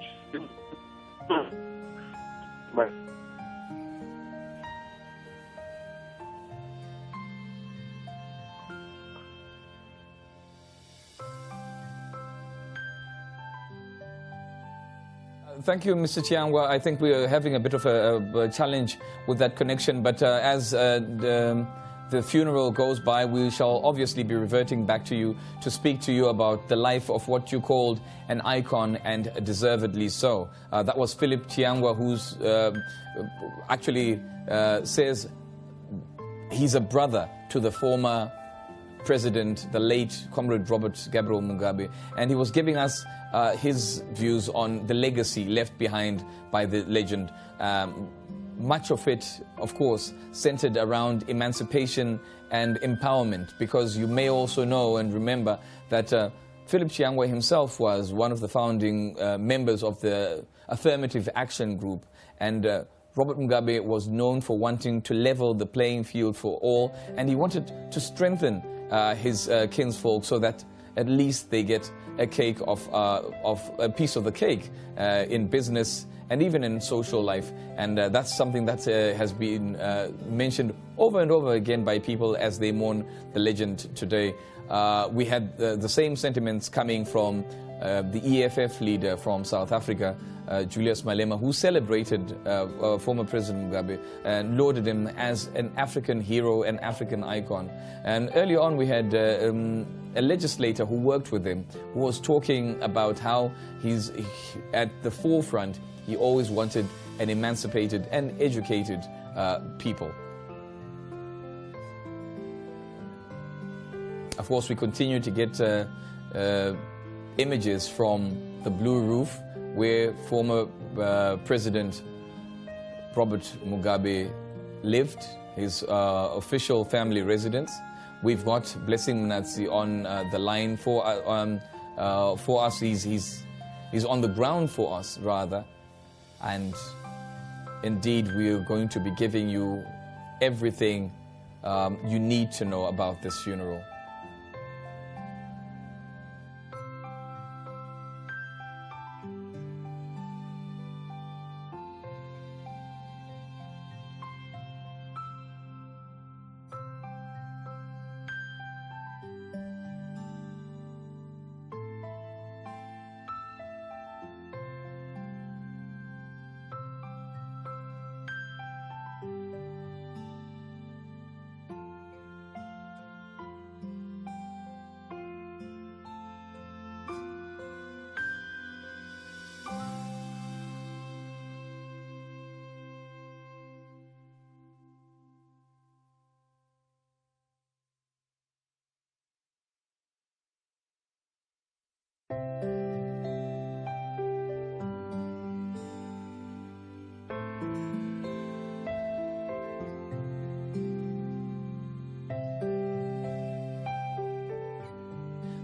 Thank you, Mr. Chiangwa. I think we are having a bit of a challenge with that connection, but as the funeral goes by, we shall obviously be reverting back to you to speak to you about the life of what you called an icon, and deservedly so. That was Philip Chiangwa, who's actually says he's a brother to the former president, the late Comrade Robert Gabriel Mugabe, and he was giving us his views on the legacy left behind by the legend. Much of it, of course, centered around emancipation and empowerment, because you may also know and remember that Philip Chiangwa himself was one of the founding members of the Affirmative Action Group, and Robert Mugabe was known for wanting to level the playing field for all, and he wanted to strengthen his kinsfolk so that at least they get a cake of a piece of the cake in business and even in social life. And that's something that has been mentioned over and over again by people as they mourn the legend today. We had the same sentiments coming from the EFF leader from South Africa, Julius Malema, who celebrated former President Mugabe and lauded him as an African hero, an African icon. And earlier on we had a legislator who worked with him, who was talking about how he's at the forefront. He always wanted an emancipated and educated people. Of course, we continue to get images from the Blue Roof, where former President Robert Mugabe lived, his official family residence. We've got Blessing Mnatsi on the line for us. He's on the ground for us, rather. And indeed, we're going to be giving you everything you need to know about this funeral.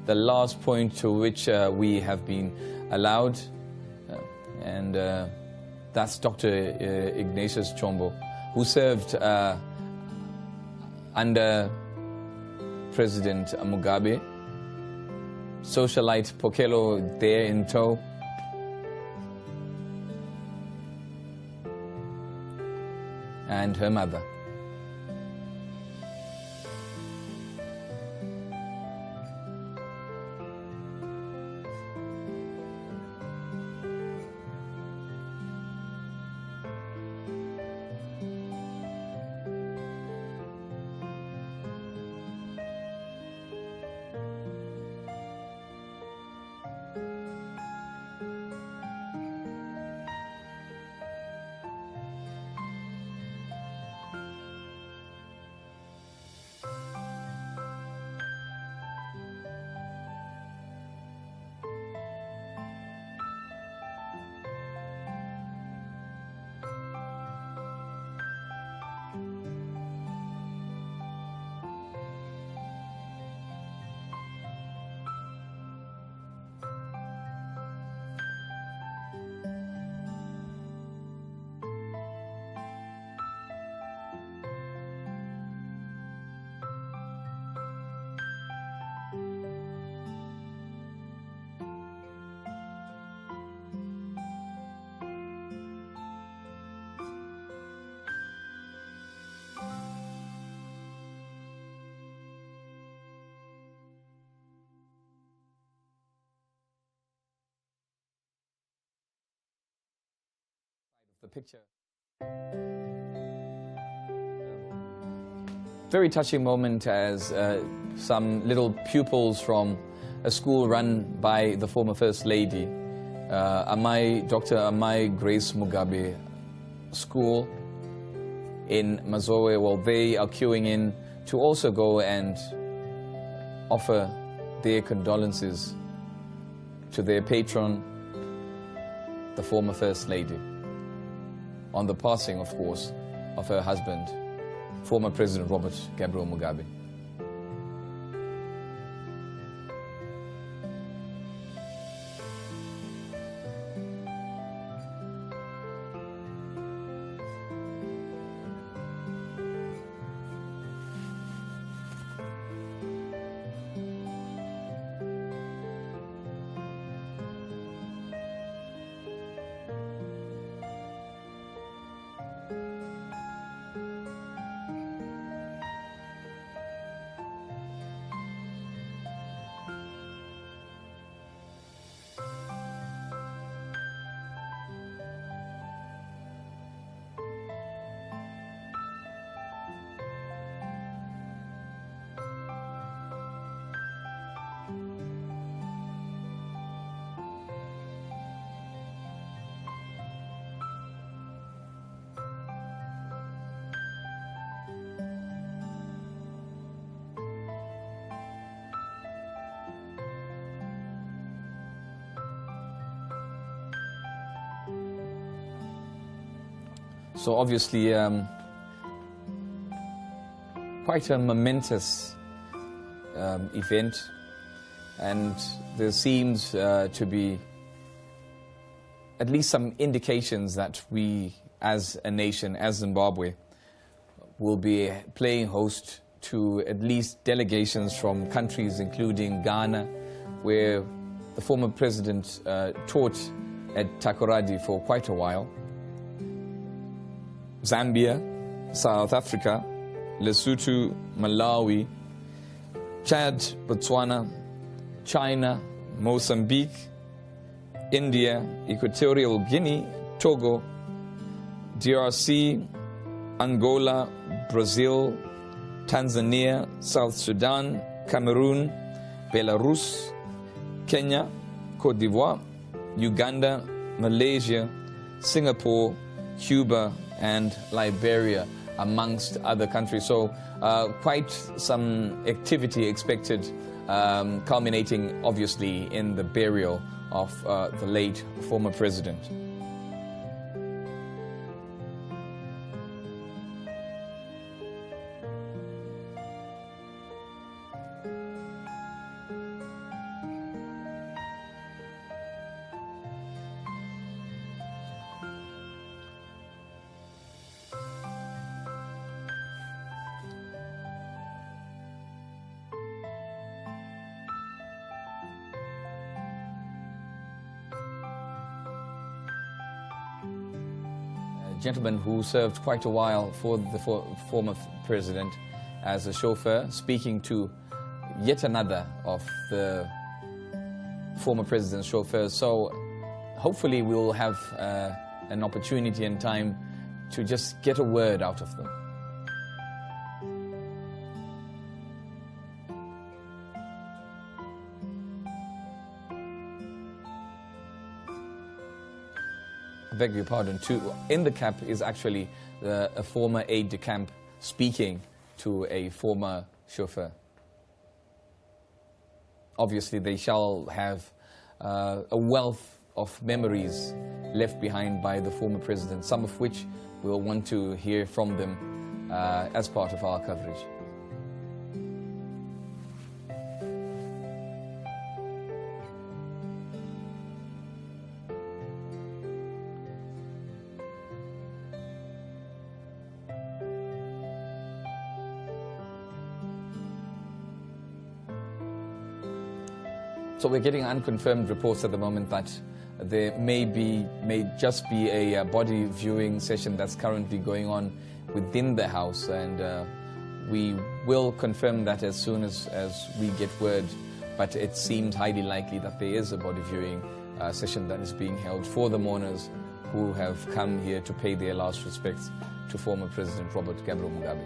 The last point to which we have been allowed, and That's Dr. Ignatius Chombo, who served under President Mugabe. Socialite Pokelo there in tow. And her mother. The picture. Very touching moment as some little pupils from a school run by the former First Lady, Dr. Amai Grace Mugabe School in Mazowe, well, they are queuing in to also go and offer their condolences to their patron, the former First Lady, on the passing, of course, of her husband, former President Robert Gabriel Mugabe. So obviously, quite a momentous event, and there seems to be at least some indications that we, as a nation, as Zimbabwe, will be playing host to at least delegations from countries including Ghana, where the former president taught at Takoradi for quite a while, Zambia, South Africa, Lesotho, Malawi, Chad, Botswana, China, Mozambique, India, Equatorial Guinea, Togo, DRC, Angola, Brazil, Tanzania, South Sudan, Cameroon, Belarus, Kenya, Cote d'Ivoire, Uganda, Malaysia, Singapore, Cuba, and Liberia, amongst other countries. So quite some activity expected, culminating obviously in the burial of the late former president. gentleman who served quite a while for the former president as a chauffeur, speaking to yet another of the former president's chauffeurs. So hopefully we'll have an opportunity and time to just get a word out of them. I beg your pardon, in the cab is actually a former aide-de-camp speaking to a former chauffeur. Obviously, they shall have a wealth of memories left behind by the former president, some of which we'll want to hear from them as part of our coverage. So we're getting unconfirmed reports at the moment that there may just be a body viewing session that's currently going on within the house, and we will confirm that as soon as we get word. But it seems highly likely that there is a body viewing session that is being held for the mourners who have come here to pay their last respects to former President Robert Gabriel Mugabe.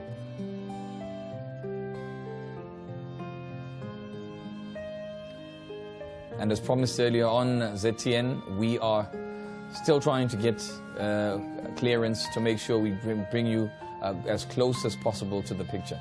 And as promised earlier on, ZTN, we are still trying to get clearance to make sure we bring you as close as possible to the picture.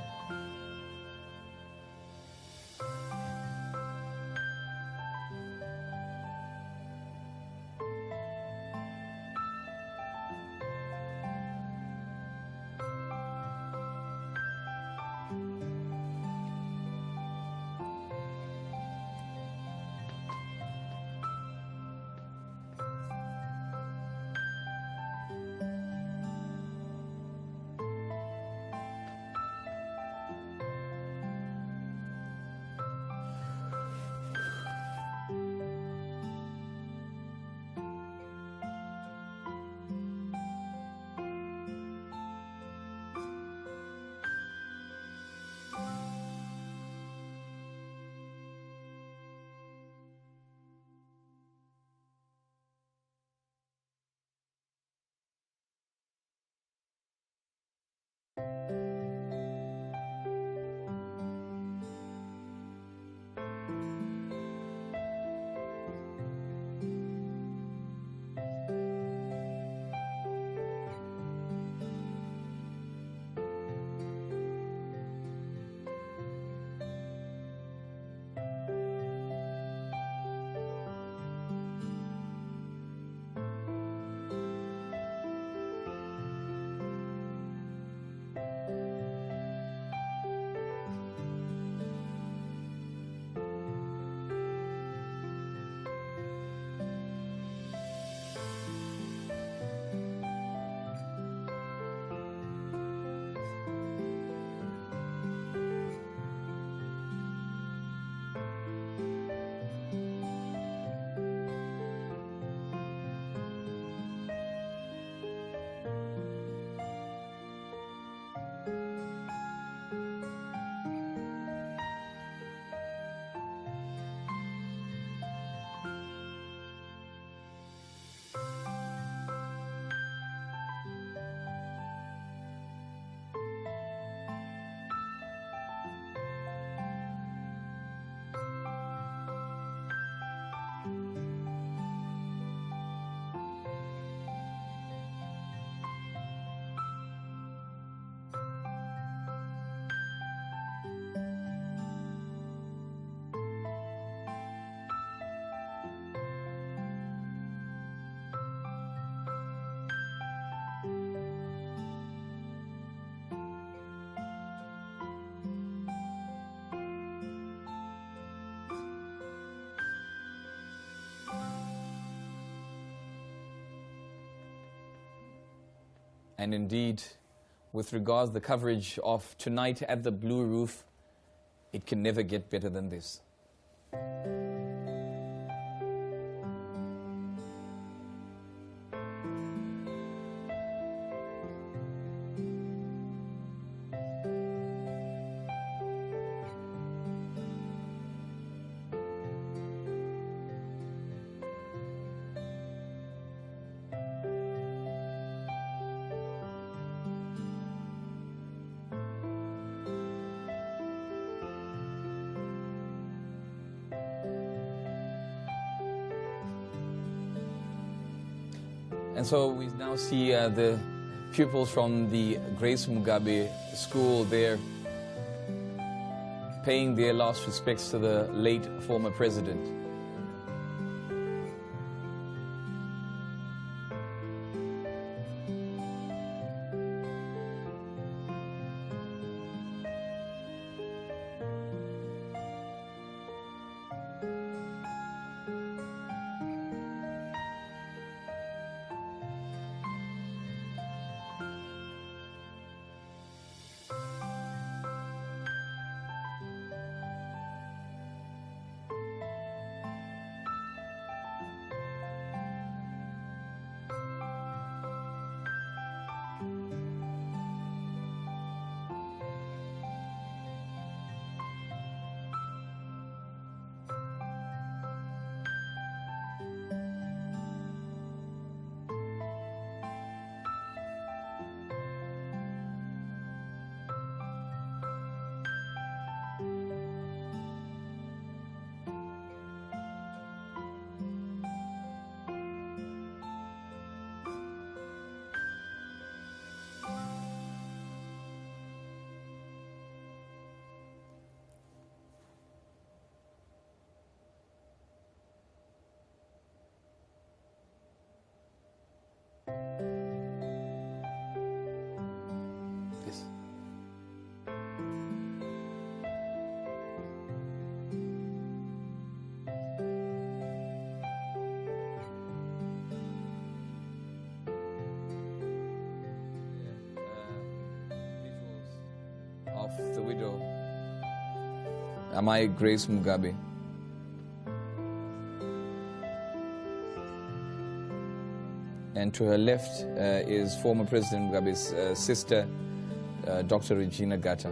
And indeed, with regards to the coverage of tonight at the Blue Roof, it can never get better than this. And so we now see the pupils from the Grace Mugabe school there paying their last respects to the late former president. Yes. Visuals of the widow, Amai Grace Mugabe. And to her left is former President Mugabe's sister, Dr. Regina Gata.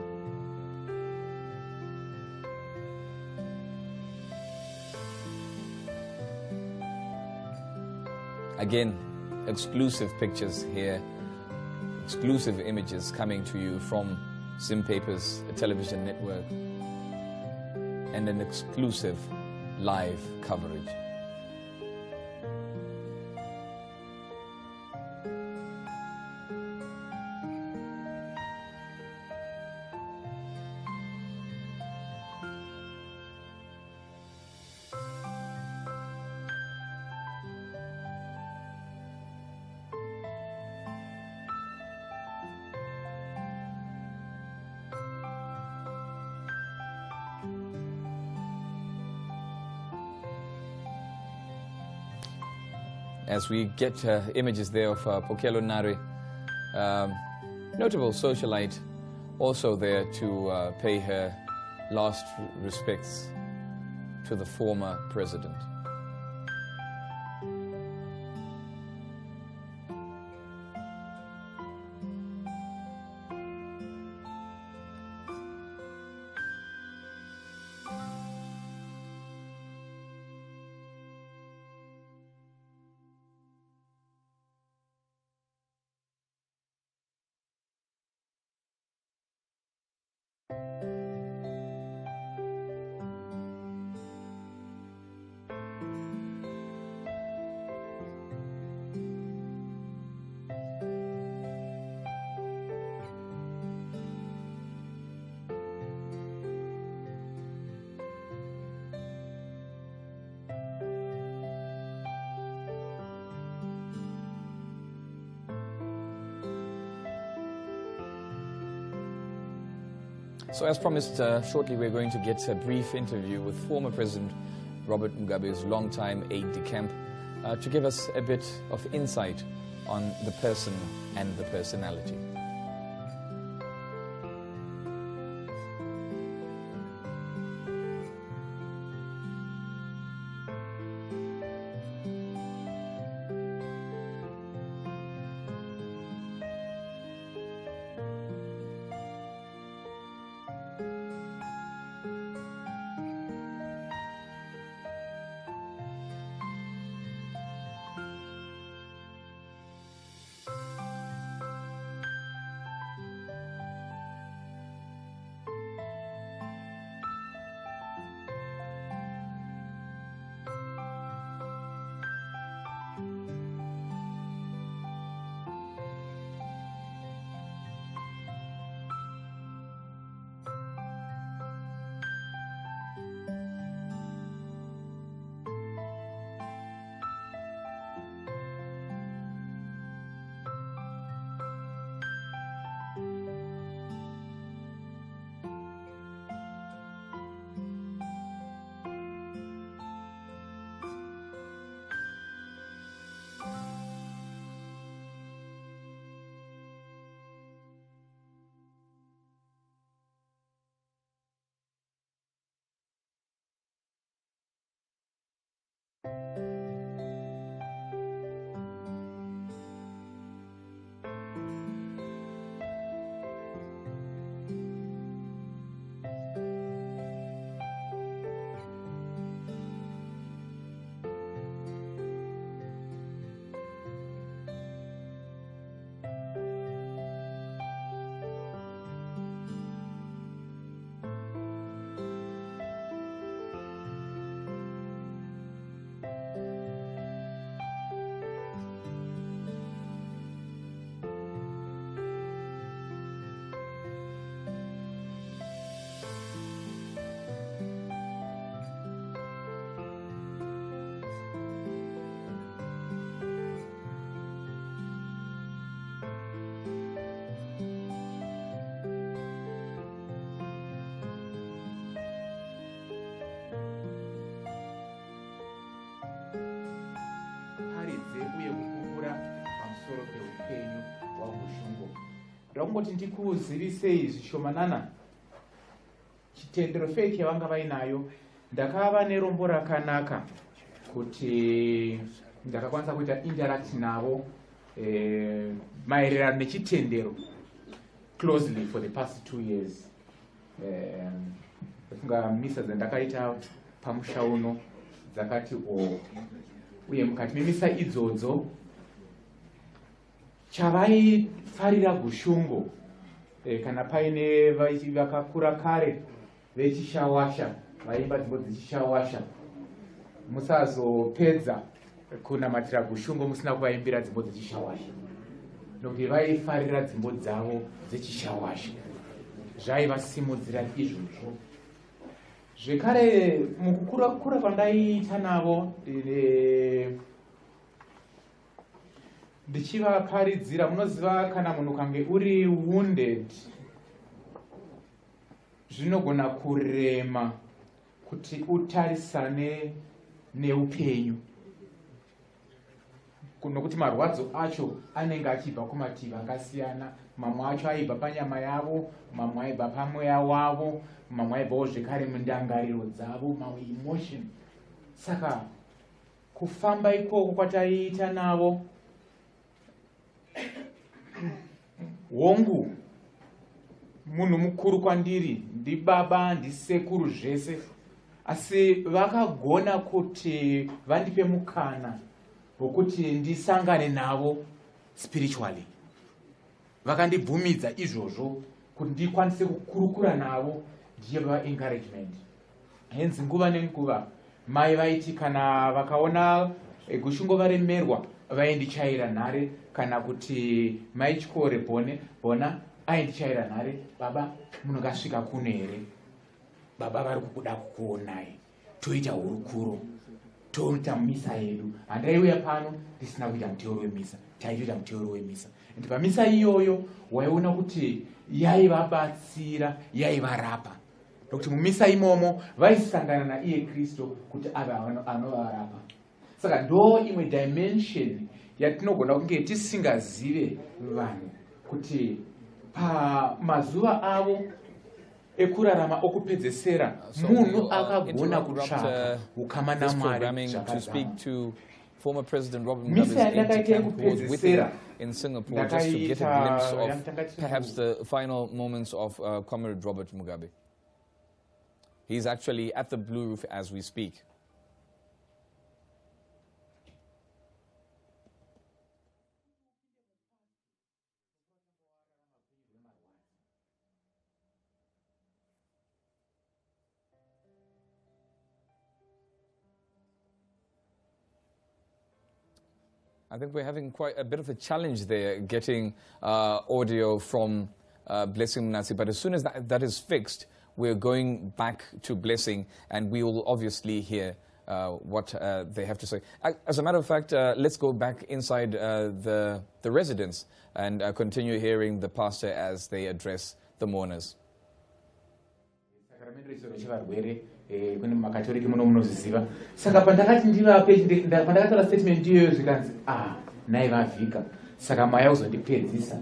Again, exclusive pictures here, exclusive images coming to you from Zim Papers, a television network, and an exclusive live coverage. As we get images there of Pokelo Nare, notable socialite, also there to pay her last respects to the former president. So as promised, shortly we're going to get a brief interview with former President Robert Mugabe's longtime aide-de-camp to give us a bit of insight on the person and the personality. ndakungoti ndikuzivisei zvishomanana chitendero feki yavanga vainayo. Ndakava nerombo rakanaka kuti ndakakwanisa kuita interact navo maererano nechitendero closely for the past 2 years. Funga misa dzandakaita pamusha uno dzakati uye mukati memisa idzodzo chavaifarira gushungo kana paine vakakura kare vechishawasha vaimba dzimbo dzechishawasha, musazopedza kunamatira gushungo musina kuvaimbira dzimbo dzechishawasha, nokuti vaifarira dzimbo dzavo dzechishawasha, zvaivasimudzira izvozvo. Zvekare mukukura kwandaiita navo ndichivaparidzira, munoziva kana munhu kange uri wounded zvinogona kurema kuti utarisane neupenyu, nokuti marwadzo acho anenge achibva kumativi akasiyana. Mamwe acho aibva panyama yavo, mamwe aibva pamweya wavo, mamwe aibvawo zvekare mundangariro dzavo, mamwe emotion. Saka kufamba ikoko kwataiita navo, hongu munhu mukuru kwandiri, ndibaba ndisekuru zvese, asi vakagona kuti vandipe mukana wokuti ndisangane navo spiritually. Vakandibvumidza izvozvo kuti ndikwanise kukurukura navo, ndichiva encouragement. Henzi nguva nenguva mai vaiti kana vakaona gushungo varemerwa vaindichaira nhare, kana kuti mai chikore bona aindichaira nhare, baba munokasvika kuno here, baba vari kukuda kukuonai, toita hurukuro, toita misa yedu. Handaiuya pano ndisina kuita muteuro wemisa, taitoita muteuro wemisa. Ende pamisa iyoyo waiona kuti yaivabatsira, yaivarapa, nokuti mumisa imomo vaisangana naiye Kristu kuti ave anovarapa. Saka ndo imwe dimension yatinogona kunge tisingazive vanhu kuti pamazuva avo ekurarama okupedzesera munhu akagona kutsvaka ukama naMwari zvakadzama. Former President Robert Mugabe's camp who was with him in Singapore, just to get a glimpse of perhaps the final moments of Comrade Robert Mugabe. He's actually at the Blue Roof as we speak. I think we're having quite a bit of a challenge there getting audio from Blessing Mnasi, but as soon as that is fixed, we're going back to Blessing and we will obviously hear what they have to say. As a matter of fact, let's go back inside the residence and continue hearing the pastor as they address the mourners. Kune makatoriki muno munoziziva. Saka pandakati ndivape pandakatora statement iyoyo zvikanzi nai vavhika, saka maya uzondipedzisa,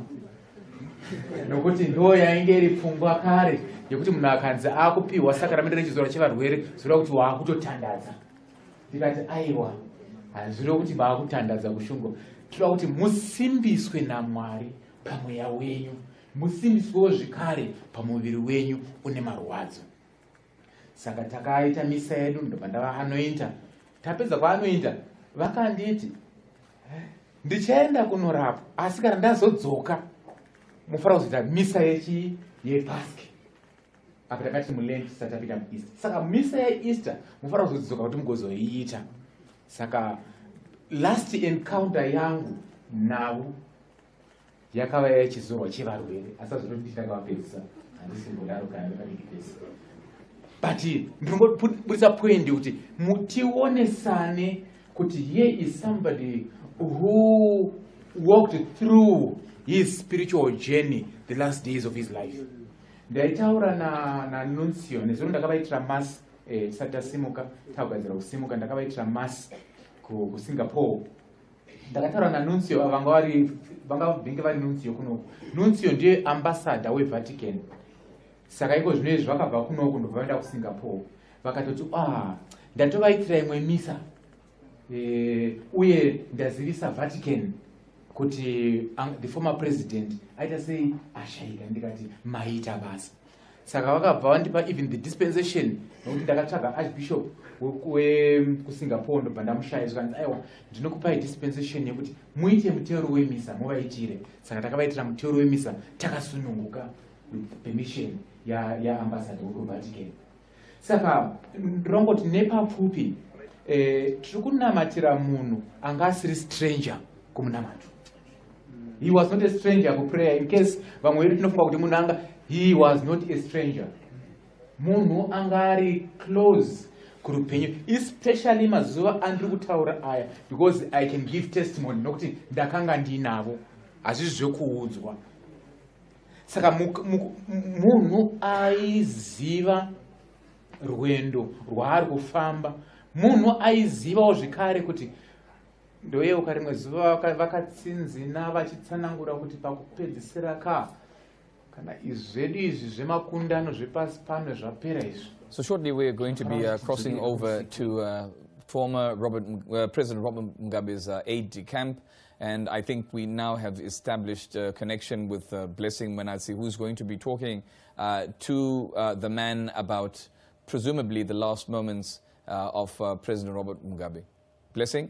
nokuti ndo yainge iri pfungwa kare yekuti munhu akanzi akupiwa sakramende rechizoro chevarwere zvireva kuti waakutotandadza. Ndikati aiwa, hazvireva kuti vaakutandadza kushungo, tinoda kuti musimbiswe naMwari pamweya wenyu, musimbiswewo zvekare pamuviri wenyu une marwadzo. Saka takaita misa yedu, ndopandava anointa. Tapedza kwaanointa vakanditi ndichaenda kunorapa, asi kana ndazodzoka mufanira kuzoita misa yePascha. Apa takati muLent tisati tapinda muEaster. Saka misa yeEaster mufanira kuzodzoka kuti mugozoiita. Saka last encounter yangu navo yakava yechizorwa chevarwere, asi azvinokuti ndakavapedzisa, handisimbodaro kana ndakadikipesa. But ndinongobudisa point kuti mutionesane kuti here is somebody who walked through his spiritual journey the last days of his life. Ndaitaura na nuncio nezvino ndakavaitira mass tisati tasimuka, tagadzira kusimuka, ndakavaitira mass ku Singapore. ndakataura nanuncio vanga bhinge vari nuncio kunoku. Nuncio ndiye ambassador weVatican. Saka iko zvino izvi vakabva kunoku ndobva vaenda kuSingapore. Vakatoti ndatovaitira imwe misa uye ndazivisa Vatican kuti the former president aita sei ashayika. Ndikati maita basa. Saka vakabva vandipa even the dispensation nokuti ndakatsvaga archbishop kuSingapore ndobva ndamushaya zvikanzi aiwa ndinokupai dispensation yekuti muite muteuro wemisa muvaitire. Saka takavaitira muteuro wemisa takasununguka with permission yaambassador wekuVatican. Saka ndinongoti nepapfupi tiri kunamatira munhu anga asiri stranger kumunamato. He was not a stranger kuprayer. In case vamwe vedu tinofunga kuti munhu anga, he was not a stranger. Munhu anga ari close kurupenyu, especially mazuva andiri kutaura aya, because I can give testimony nokuti ndakanga ndinavo, hazvizvi zvekuudzwa. Saka munhu aiziva rwendo rwaari kufamba. Munhu aizivawo zvekare kuti ndoyeuka rimwe zuva vakatsinzina vachitsanangura kuti pakupedzisira kana zvedu izvi zvemakundano zvepasi pano zvapera izvi. So shortly we are going to be crossing over to former President Robert Mugabe's aide-de-camp, and I think we now have established a connection with Blessing Manazi, who's going to be talking to the man about presumably the last moments of President Robert Mugabe. Blessing?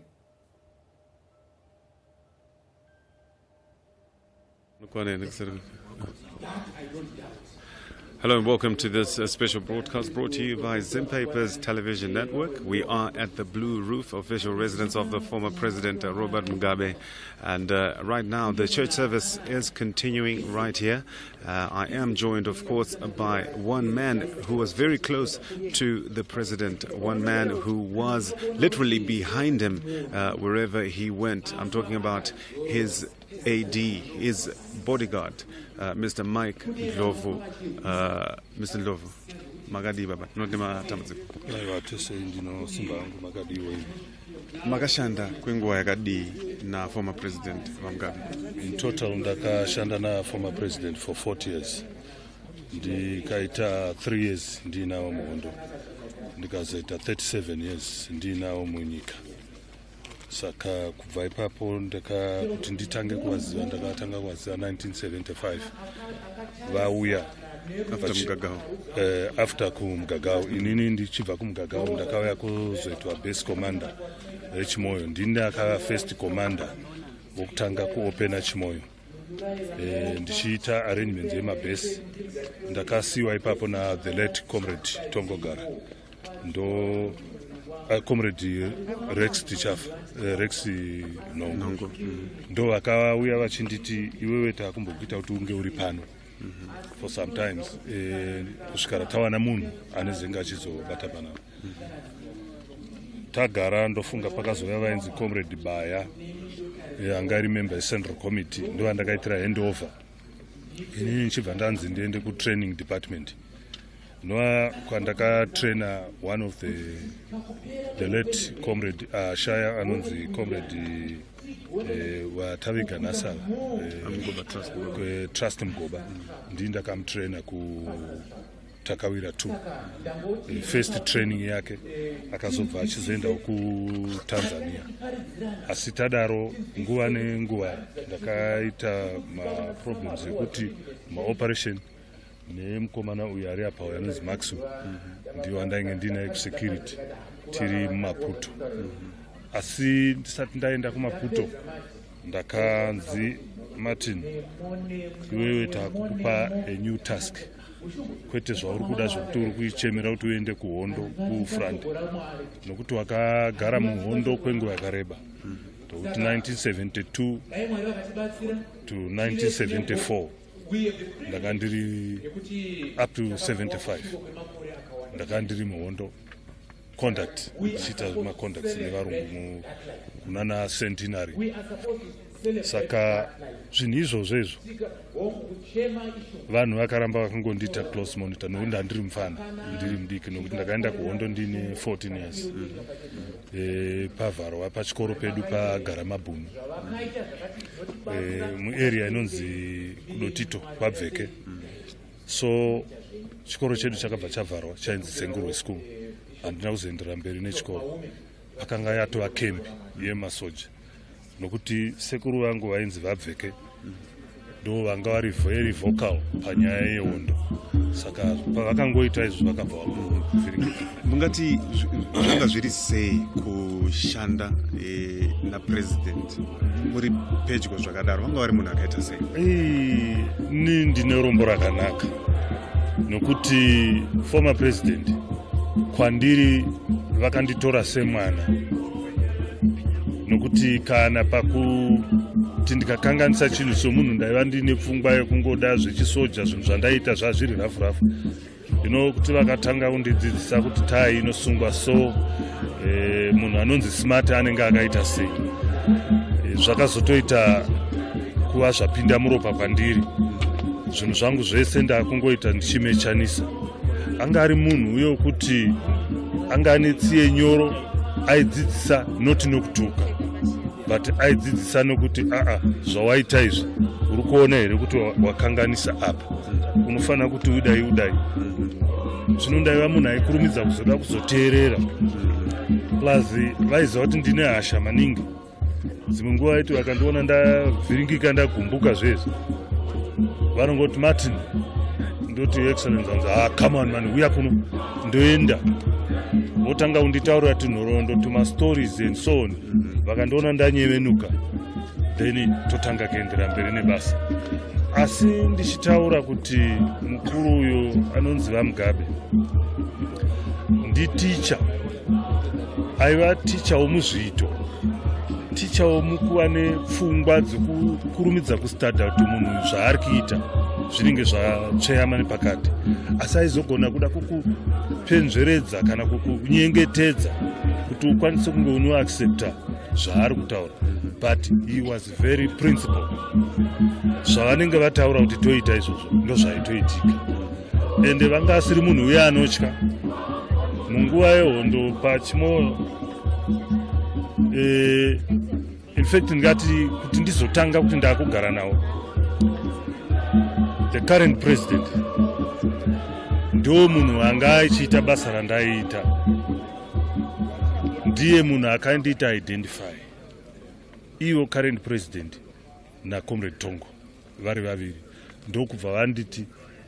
Hello and welcome to this special broadcast brought to you by Zimpapers Television Network. We are at the Blue Roof, official residence of the former President Robert Mugabe. And right now the church service is continuing right here. I am joined, of course, by one man who was very close to the President, one man who was literally behind him wherever he went. I'm talking about his AD, his bodyguard, Mr. Mike Ndlovu. Mr. Ndlovu, Magadi baba, notema tamaziko. Makashanda kwenguwa yakadi na former president wa Mugabe. In total ndakashanda na former president for 40 years. Ndikaita 3 years ndinawo muhondo. Ndikazoita 37 years ndinawo munyika. Saka kubva ipapo kuti nditange kuvaziva ndakatanga kuvaziva 1975 vauya after kumugagao. Inini ndichibva kumugagao ndakauya kuzoitwa base commander rechimoyo. Ndini akava first commander wokutanga kuopena chimoyo. Ndichiita arrangements yemabase. Ndakasiwa ipapo na the late comrade Tongogara. Comrade Rex Tichafa, Rex Nongo. Ndo vakauya vachinditi iwewe takumbokuita kuti unge uri pano for sometimes kusvikara tawana munhu anezenga achizobata panapo. Tagara ndofunga pakazouya vainzi Comrade Baya anga ari member central committee, ndo vandakaitira handover. Inini nchibva ndanzi ndiende kutraining department. Noa kwandakatraina one of the late comrade Shaya anonzi comrade wataviga nasala Trust Mugoba. Ndi ndakamtraina ku Takawira 2. First training yake akazobva achizoenda ku Tanzania. Asi tadaro nguva nenguva ndakaita ma problems ekuti ma operation nemukomana uyu ari apa anonzi Maxu ndiwo andainge ndina security tiri muMaputo. Asi ndisati ndaenda kuMaputo ndakanzi Martin, iwewe takukupa a new task, kwete zvauri kuda zvokuti uri kuichemera kuti uende kuhondo kufront, nokuti wakagara muhondo kwenguva yakareba tokuti 1972 to 1974 ndakandiri up to 75 ndakandiri muhondo conduct, chiita maconducts nevarungu kunana centenary. saka zvinhu izvozvo izvo vanhu vakaramba vakangondiita close monitor nokuti handiri mufana ndiri mudiki nokuti ndakaenda kuhondo ndine 14 years pavharwa pachikoro pedu pagara mabhunu muarea inonzi kudotito kwabveke. So chikoro chedu chakabva chavharwa chainzi Sengurwe School. Handina kuzoendera mberi nechikoro. Pakanga yatova kempi yemasoja nokuti sekuru vangu vainzi vabveke ndo vanga vari very vocal panyaya yehondo, saka pavakangoita izvo vakabva kuvhiringika. Mungati zvanga zviri sei kushanda napresident muri pedyo zvakadaro? Vanga vari munhu akaita sei? Ini ndine rombo rakanaka nokuti former president kwandiri vakanditora semwana, nokuti kana pakuti ndikakanganisa chinhu somunhu ndaiva ndine pfungwa yekungoda zvechisoja, zvinhu zvandaita zvazviri rafu rafu. Kuti vakatanga kundidzidzisa kuti tai inosungwa so, munhu anonzi smart anenge akaita sei. Zvakazotoita kuva zvapinda muropa pandiri. Zvinhu zvangu zvese ndakungoita ndichimechanisa. Anga ari munhu uye kuti anga ane tsiye nyoro, aidzidzisa noti nokutuka, but aidzidzisa nokuti zvawaita izvi uri kuona here kuti wakanganisa apa, unofanira kuti udai. Zvino ndaiva munhu aikurumidza kuzoda kuzoteerera, plus vaiziva kuti ndine hasha maningi. Dzimwe nguva vaiti vakandiona ndavhiringika ndagumbuka zvezvo, vanongoti Martin, ndoti excellence anzi come on man, uya kuno ndoenda. Votanga kunditaurira tinhoroondo tuma stories and so on. Vakandiona ndanyevenuka, then totanga kuendera mberi nebasa. Asi ndichitaura kuti mukuru uyo anonzi Mugabe nditicha, aiva ticha womuzvito, ticha womukuva nepfungwa dzekukurumidza kustada kuti munhu zvaari kuita zvinenge zvatsveyama nepakati, asi aizogona kuda kukupenzveredza kana kukunyengetedza kuti ukwanise kunge unoaccepta zvaari kutaura, but he was very principled. Zvavanenge vataura kuti toita izvozvo ndozvaitoitika, ende vanga asiri munhu uye anotya. Munguva yehondo pachimo in fact ndingati kuti ndizotanga kuti ndakugara nawo, the current president ndo munhu anga achiita basa randaiita, ndiye munhu akandiita identify. Ivo current president naComrade Tongo vari vaviri ndokubva vanditi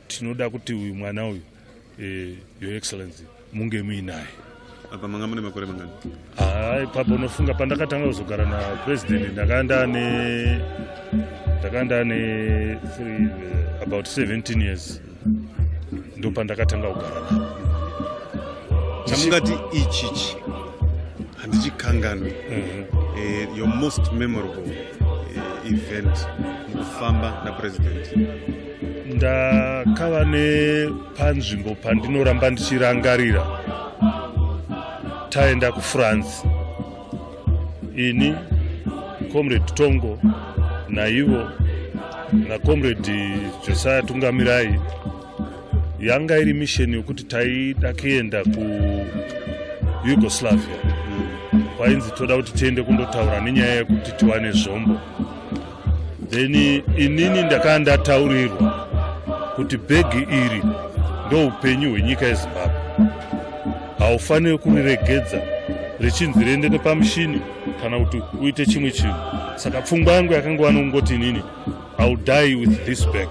tinoda kuti uyu mwana uyu your excellency munge muinaye. Apa manga mune makore mangani? Ipapo unofunga pandakatanga kuzogara napresident ndakanda ne about 17 years ndo pandakatanga kugara naye. Chamungati ichichi handichikanganwi your most memorable event mukufamba napresident? Ndakava nepanzvimbo pandinoramba ndichirangarira taenda kuFrance, ini Comrade Tongo naivo naComrade Josiah Tungamirai. Yanga iri mission yokuti taida kuenda kuYugoslavia, kwainzi toda kuti tiende kundotaura nenyaya yekuti tiwane zvombo. Then inini ndakanda taurirwa kuti bhegi iri ndo upenyu hwenyika yeZimbabwe, haufaniri kuriregedza richinzi riende nepamushini kana kuti uite chimwe chinhu. Saka pfungwa yangu yakangova nongoti nini, I'll die with this bag.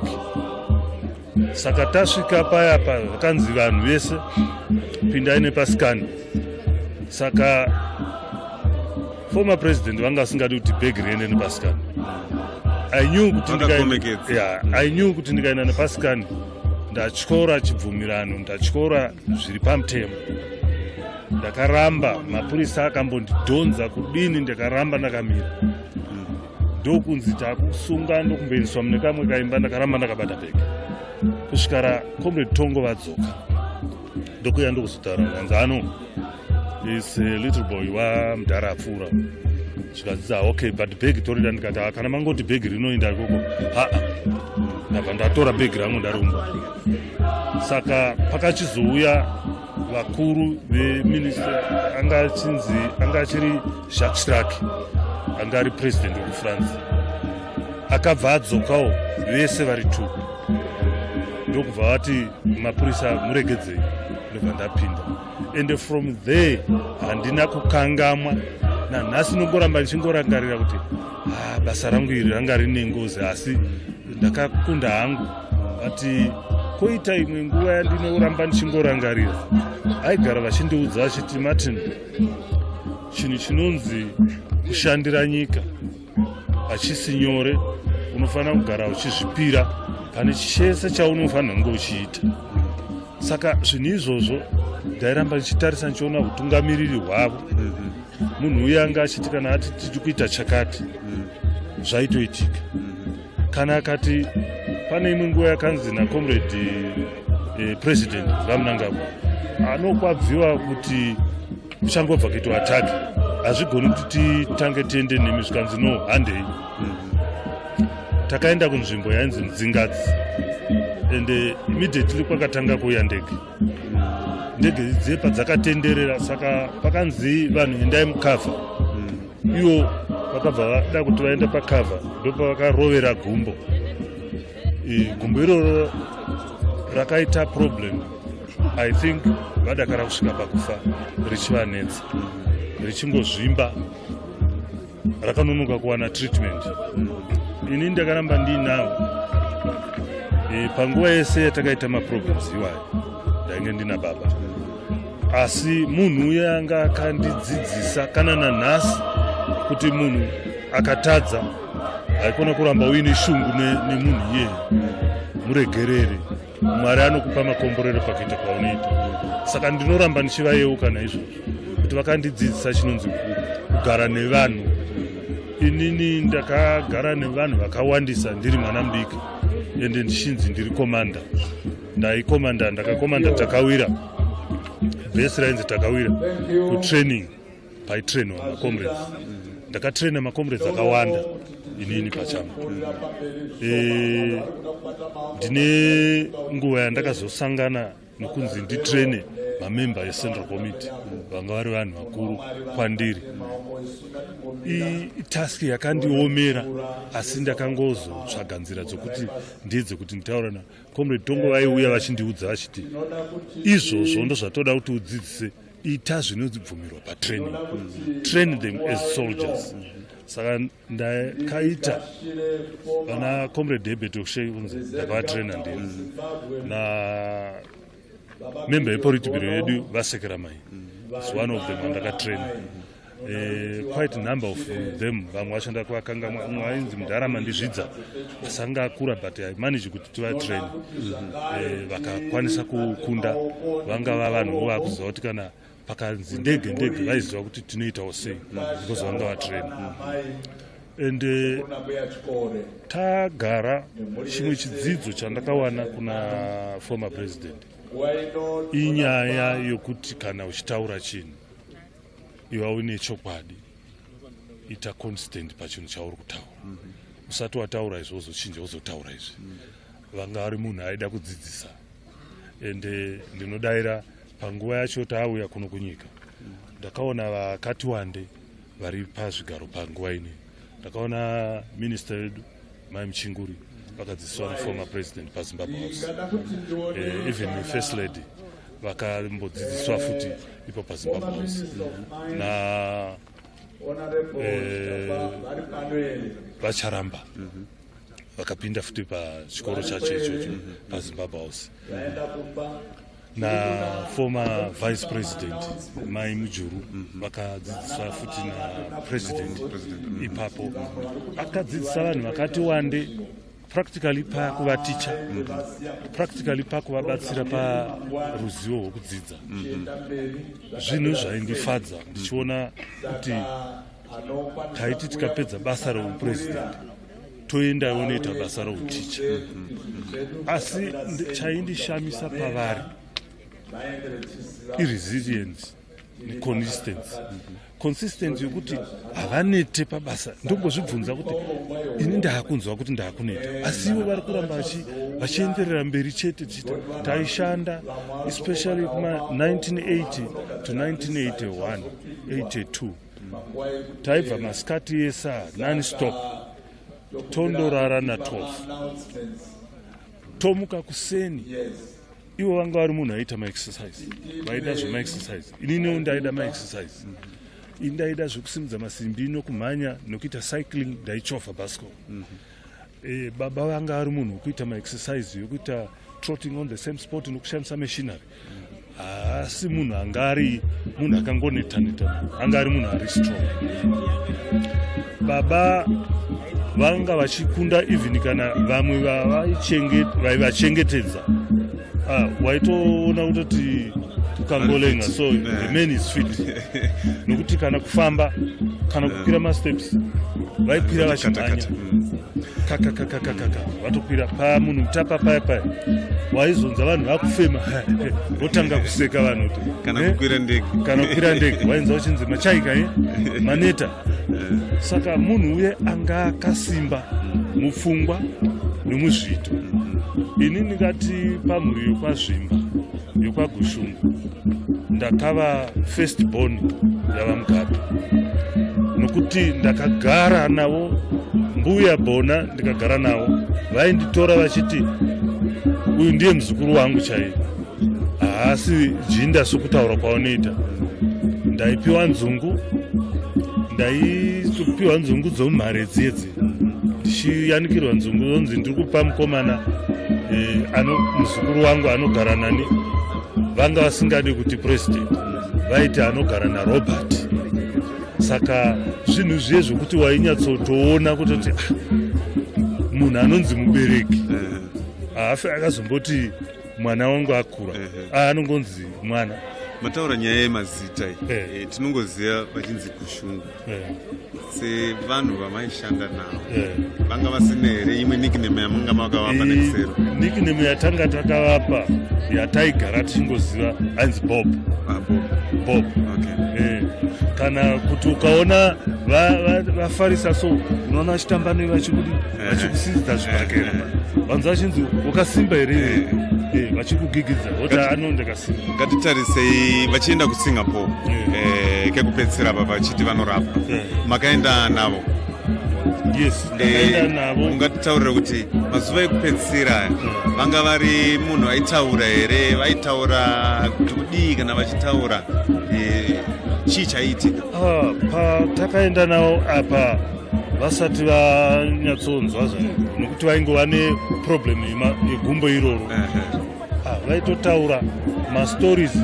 Saka tasvika paya vakanzi vanhu vese pindai nepasikani. Saka former president vanga asingadi kuti bhegi riende nepasikani. I knew kuti ndikaenda nepasikani ndatyora chibvumirano, ndatyora zviri pamutemo. Ndakaramba, mapurisa akambondidhonza kudini, ndakaramba ndakamira. Ndokunzi takusunga ndokumboendeswa mune kamwe kaimba, ndakaramba ndakabata bhegi. Kusvikara Comrade Tongo vadzoka, ndokuya ndokuzotaura ndanzi is a little boy wamudhara apfuura. zvikadzidza okay but bhegi torida, ndikati kana mangoti bhegi rinoenda ikoko ndabva ndatora bhegi rangu ndarumba. Saka pakachizouya vakuru veminister anga achiri Jacques Chirac, anga ari president wekufrance, akabva adzokawo vese vari 2 ndokubva vati mapurisa muregedzei, ndobva ndapinda. And from there handina kukangamwa, nanhasi nongoramba ndichingorangarira kuti basa rangu iri ranga rine ngozi, asi ndakakunda hangu. Ati koita imwe nguva yandinoramba ndichingorangarira, aigara vachindiudza vachiti, Martin, chinhu chinonzi kushandira nyika hachisi nyore, unofanira kugara uchizvipira pane chese chaunofanira kunge uchiita. Saka zvinhu izvozvo ndairamba ndichitarisa ndichiona utungamiriri hwavo. Munhu uye anga achiti kana ati tiri kuita chakati zvaitoitika. Kana akati pane imwe nguva yakanzi naComrade president vamunangagwa anokwabviwa kuti uchangobva kuitwa ataki, hazvigoni kuti titange tiende nemi, zvikanzi no handei. Takaenda kunzvimbo yainzi Mudzingadzi, and immediately kwakatanga kuuya ndege idzi padzakatenderera. Saka pakanzi vanhu endai mukavha, ivo vakabva vada kuti vaende pakavha, ndopavakarovera gumbo. Gumbo iroro rakaita problem, I think vadakara kusvika pakufa richivanetsa, richingozvimba, rakanonoka kuwana treatment. Ini ndakaramba ndinawo panguva yese yatakaita maproblems iwayo, ndainge ndina baba. Asi munhu uye anga akandidzidzisa kana nanhasi kuti munhu akatadza haikona kuramba uine shungu nemunhu iyeye, muregerere, Mwari anokupa makomborero pakuita kwaunoita. Saka ndinoramba ndichivayeuka naizvozvo kuti vakandidzidzisa chinonzi kugara nevanhu. Inini ndakagara nevanhu vakawandisa ndiri mwana mudiki, ende ndichinzi ndiri komanda. Ndaikomanda, ndakakomanda Takawira, base rainzi Takawira, kutraining paitrainwa macomrades. Ndakatraina macomrades akawanda inini pachangu. Ndine nguva yandakazosangana nekunzi nditraine mamemba eCentral Committee, vanga vari vanhu vakuru kwandiri. Itaski yakandiomera, asi ndakangozotsvaga nzira dzokuti ndidze kuti nditaura na Comrade Tongo. Vaiuya vachindiudza vachiti izvozvo ndozvatoda kuti udzidzise, ita zvinobvumirwa patraining, train them as soldiers. Saka ndakaita vana Comrade Herbert Oshei unzi ndakavatraina ndiri na member yepolitibiro yedu vaSekeramai is one of them andakatraina. Quite a number of them, vamwe vachanda kwakanga mumwe ainzi Mundarama Ndizvidza, asanga akura but I managed kuti tivatrain, vakakwanisa kukunda. Vanga vavanhu vakuziva kuti kana pakanzi ndege vaiziva kuti tinoitawo sei, because vanga vatraina. And tagara, chimwe chidzidzo chandakawana kuna former president inyaya yokuti kana uchitaura chinhu iwa une chokwadi, ita constant pachinhu chauri kutaura. Usati wataura izvozvo chinja uzotaura izvi. Vanga vari munhu aida kudzidzisa. Ende ndinodaira panguva yacho taauya kuno kunyika, ndakaona vakati wande vari pazvigaro panguva ine. Ndakaona minister wedu Mai Muchinguri vakadzidziswa neformer president paZimbabwe House, even first lady vakambodzidziswa futi ipo paZimbabwe House, na vacharamba vakapinda futi pachikoro chacho ichocho paZimbabwe House, na former vice president Mai Mujuru vakadzidziswa futi na president ipapo. Akadzidzisa vanhu vakati wande, practically pakuvaticha, practically pakuvabatsira paruzivo rwokudzidza. Zvinhu zvaindifadza ndichiona kuti taiti tikapedza basa reupresident toendawo noita basa reuticha. Asi chaindishamisa pavari iresilience neconsistency. Consistency yokuti havanete pabasa ndombozvibvunza kuti ini ndakunzwa kuti ndakuneta asi ivo vari kuramba vachienderera mberi chete chita taishanda especially kuma 1980 to 1981 82 taibva masikati esa non-stop tondorara na12 tomuka kuseni ivo vanga vari munhu aita maexercise vaida zvemaexercise ininiwo ndaida maexercise indaida zvekusimudza masimbi nokumhanya nokuita cycling ndaichofa bhasikoro baba vanga ari munhu wekuita maexercise yokuita trotting on the same spot nokushandisa machinery asi munhu anga ari munhu akangoneta-neta anga ari munhu ari strong. Baba vanga vachikunda even kana vamwe vaivachengetedza waitoona kutoti tukangolenga so the man is fit nokuti kana kufamba kana kukwira masteps vaikwira vachimhanya kakakakakaka vatokwira pamunhu mutapa paya waizonza vanhu vakufema votanga kuseka vanhu kana kukwira ndege wainza uchinzi machaika maneta saka munhu uye anga akasimba mupfungwa nemuzvito. Ini ndingati pamhuri yokwazvimba yokwagushungu ndakava first born yavaMugabe nokuti ndakagara navo mbuya bona ndikagara navo vainditora vachiti uyu ndiye muzukuru wangu chaiye asi jinda sokutaura kwaonoita ndaipiwa nzungu ndaitopiwa nzungu dzomumhare dzedze ndichiyanikirwa nzungu zonzi ndiri kupa mukomana muzukuru wangu anogara nani vanga vasingadi kuti president vaiti anogara naRobert. Saka zvinhu zviye zvokuti wainyatsotoona kutoti munhu anonzi mubereki haafi akazomboti mwana wangu akura anongonzi mwana. Mataura nyaya yemazita tinongoziva vachinzi kushungu sevanhu vamaishanda navo vanga vasina here imwe nickname yamanga makavapa nekusero? Nickname yatanga takavapa yataigara tichingoziva ainzi Bob. Kana kuti ukaona vafarisa so unoona vachitamba noi vachikusidzidza zvibhakera vanhu vachinzi ukasimba here vachikugigidza oti anondekasimba. Ngatitarisei vachienda kuSingapore kekupedzisira apa vachiti vanorapwa makaenda navo? Yes, ndakaenda navo. Ungatitaurira kuti mazuva ekupedzisira vanga vari munhu vaitaura here vaitaura kuti kudii kana vachitaura chii chaiitika? Patakaenda navo apa vasati vanyatsonzwa nokuti vaingova neproblem yegumbo iroro vaitotaura mastories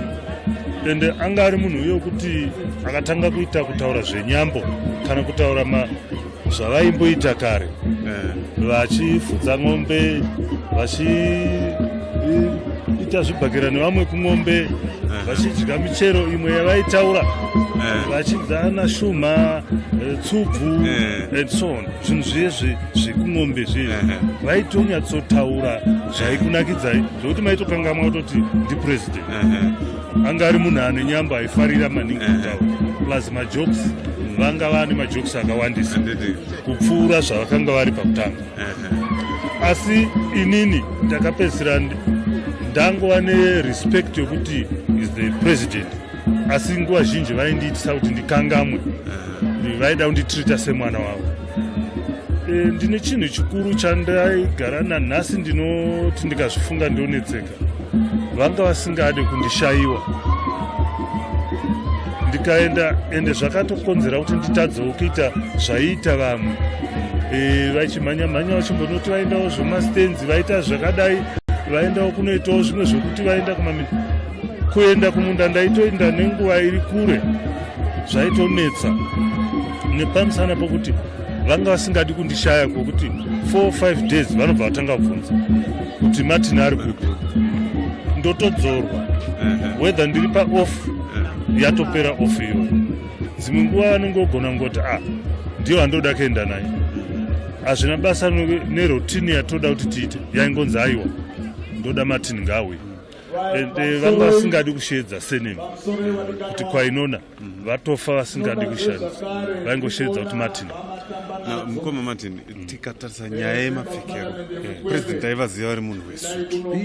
ende anga ari munhu uye kuti akatanga kuita kutaura zvenyambo kana kutaura zvavaimboita kare vachifudza ng'ombe vachiita zvibhakera nevamwe kumwombe vachidya michero imwe yavaitaura vachidzana shumha tsubvu and so on zvinhu zviye zvekumwombe zviye vaitonyatsotaura zvaikunakidzai zvokuti maitokanga mwatoti ndipresident anga ari munhu ane nyamba aifarira maningi kutaura plus majokes vanga vane majokes akawandisa kupfuura zvavakanga vari pakutanga. Asi inini ndakapedzisira ndangova nerespect yokuti is the president asi nguva zhinji vaindiitisa kuti ndikangamwe vaida kunditrita semwana wavo. Ndine chinhu chikuru chandaigara nanhasi ndinoti ndikazvifunga ndionetseka vanga vasingade kundishayiwa ndikaenda ende zvakatokonzera kuti nditadzewo kuita zvaiita vamwe vachimhanya-mhanya vachimbonoti vaendawo zvomastenzi vaita zvakadai vaendawo kunoitawo zvimwe zvokuti vaenda kuenda kumunda ndaitoenda nenguva iri kure zvaitonetsa nepamusana pokuti vanga vasingadi kundishaya kwokuti 4-5 days vanobva vatanga kubvunza kuti Martin ari kupi ndotodzorwa whether ndiri paoff yatopera off iyo dzimwe nguva vanongogona ngoti ndiyo handoda kuenda naye hazvina basa nerotini yatoda kuti tiite yaingonzi aiwa ndoda Martin ngawe ende vanga vasingadi kushedza senemi kuti kwainona vatofa vasingadi kushandisa vaingoshedza kuti Martin. Mukoma Martin, tikatarisa nyaya yemapfekero president aivaziva vari munhu wesutu.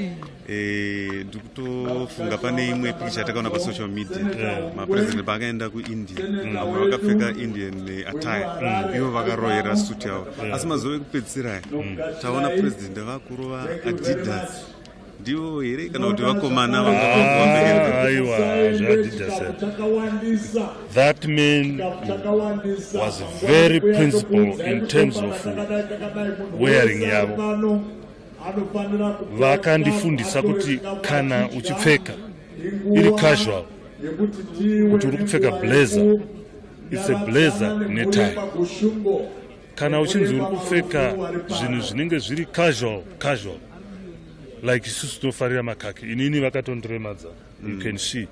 Ndikutofunga pane imwe picha yatakaona pasocial media mapresident paakaenda kuindia vamwe vakapfeka indian attire ivo vakaroyera suti yavo, asi mazuva ekupedzisira aya taona president vakurova Adidas ndivo here kana kuti vakomana aiwa zvaadidas. That man was very principled in terms of wearing yavo. Vakandifundisa kuti kana uchipfeka iri casual kuti uri kupfeka blazer, it's a blazer netie. Kana uchinzi uri kupfeka zvinhu zvinenge zviri casual like isusu tofarira makaki, inini vakatondiremadza. You can see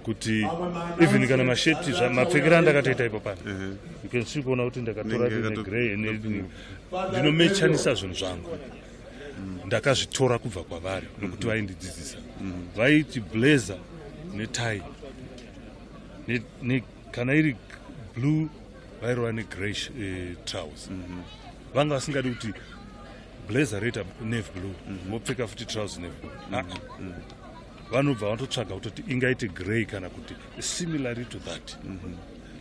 kuti even kana masheti mapfekera ndakatoita ipo pano, you can see kuona kuti ndakatora negrey ndinomechanisa zvinhu zvangu ndakazvitora kubva kwavari nokuti vaindidzidzisa. Vaiti blazer netie kana iri blue vairova negrey trousers. Vanga vasingadi kuti blazer reta navy blue mopfeka futi trousers navy blue. Vanobva vatotsvaga kutoti ingaite grey kana kuti similarly to that.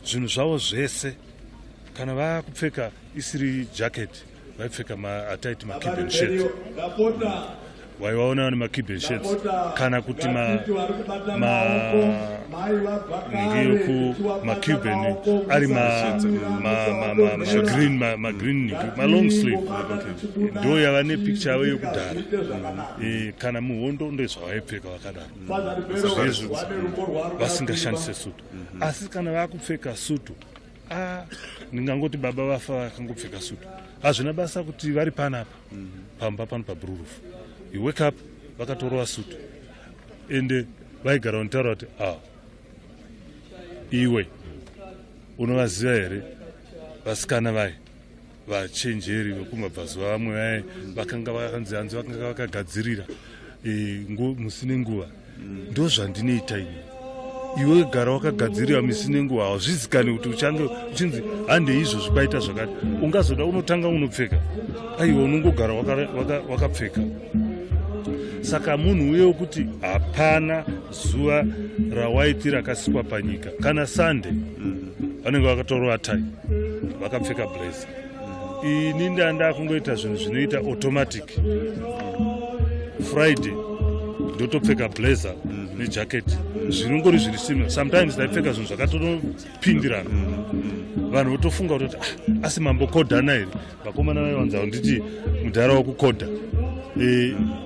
Zvinhu zvavo zvese kana vakupfeka isiri jacket vaipfeka ataiti macuban shirt, waivaona ne macuban shirts kana kuti macuban ari magreen long sleeve ndo yava nepicture yavo yokudhara. Kana muhondo ndezvavaipfeka vakadaro, zvezvo vasingashandise sutu. Asi kana vakupfeka sutu, ndingangoti baba vafa vakangopfeka sutu, hazvina basa kuti vari panapa pamba pano paBlue Roof. You wake up vakatorova sutu ende vaigara unitaura kuti iwe unovaziva here vasikana vai vachenjeri vekumabvazuva vamwe vai vakanga vakanzi hanzi vakanga vakagadzirira musine nguva. Ndo zvandinoita ini. Iwe gara wakagadzirira musine nguva, hauzvizikani kuti uchange uchinzi hande izvozvi kwaita zvakati, ungazoda unotanga unopfeka, aiwa unongogara wakapfeka. Saka munhu uye kuti hapana zuva rawaiti rakasikwa panyika. Kana Sunday vanenge vakatorova tie vakapfeka blazer. Ini ndanda kungoita zvinhu zvinoita automatic. Friday ndotopfeka blazer nejacket, zvinongori zviri similar. Sometimes ndaipfeka zvinhu zvakatonopindirana, vanhu votofunga kuti asi mambokodhana here. Vakomana vaiwanza kunditi mudhara wokukodha,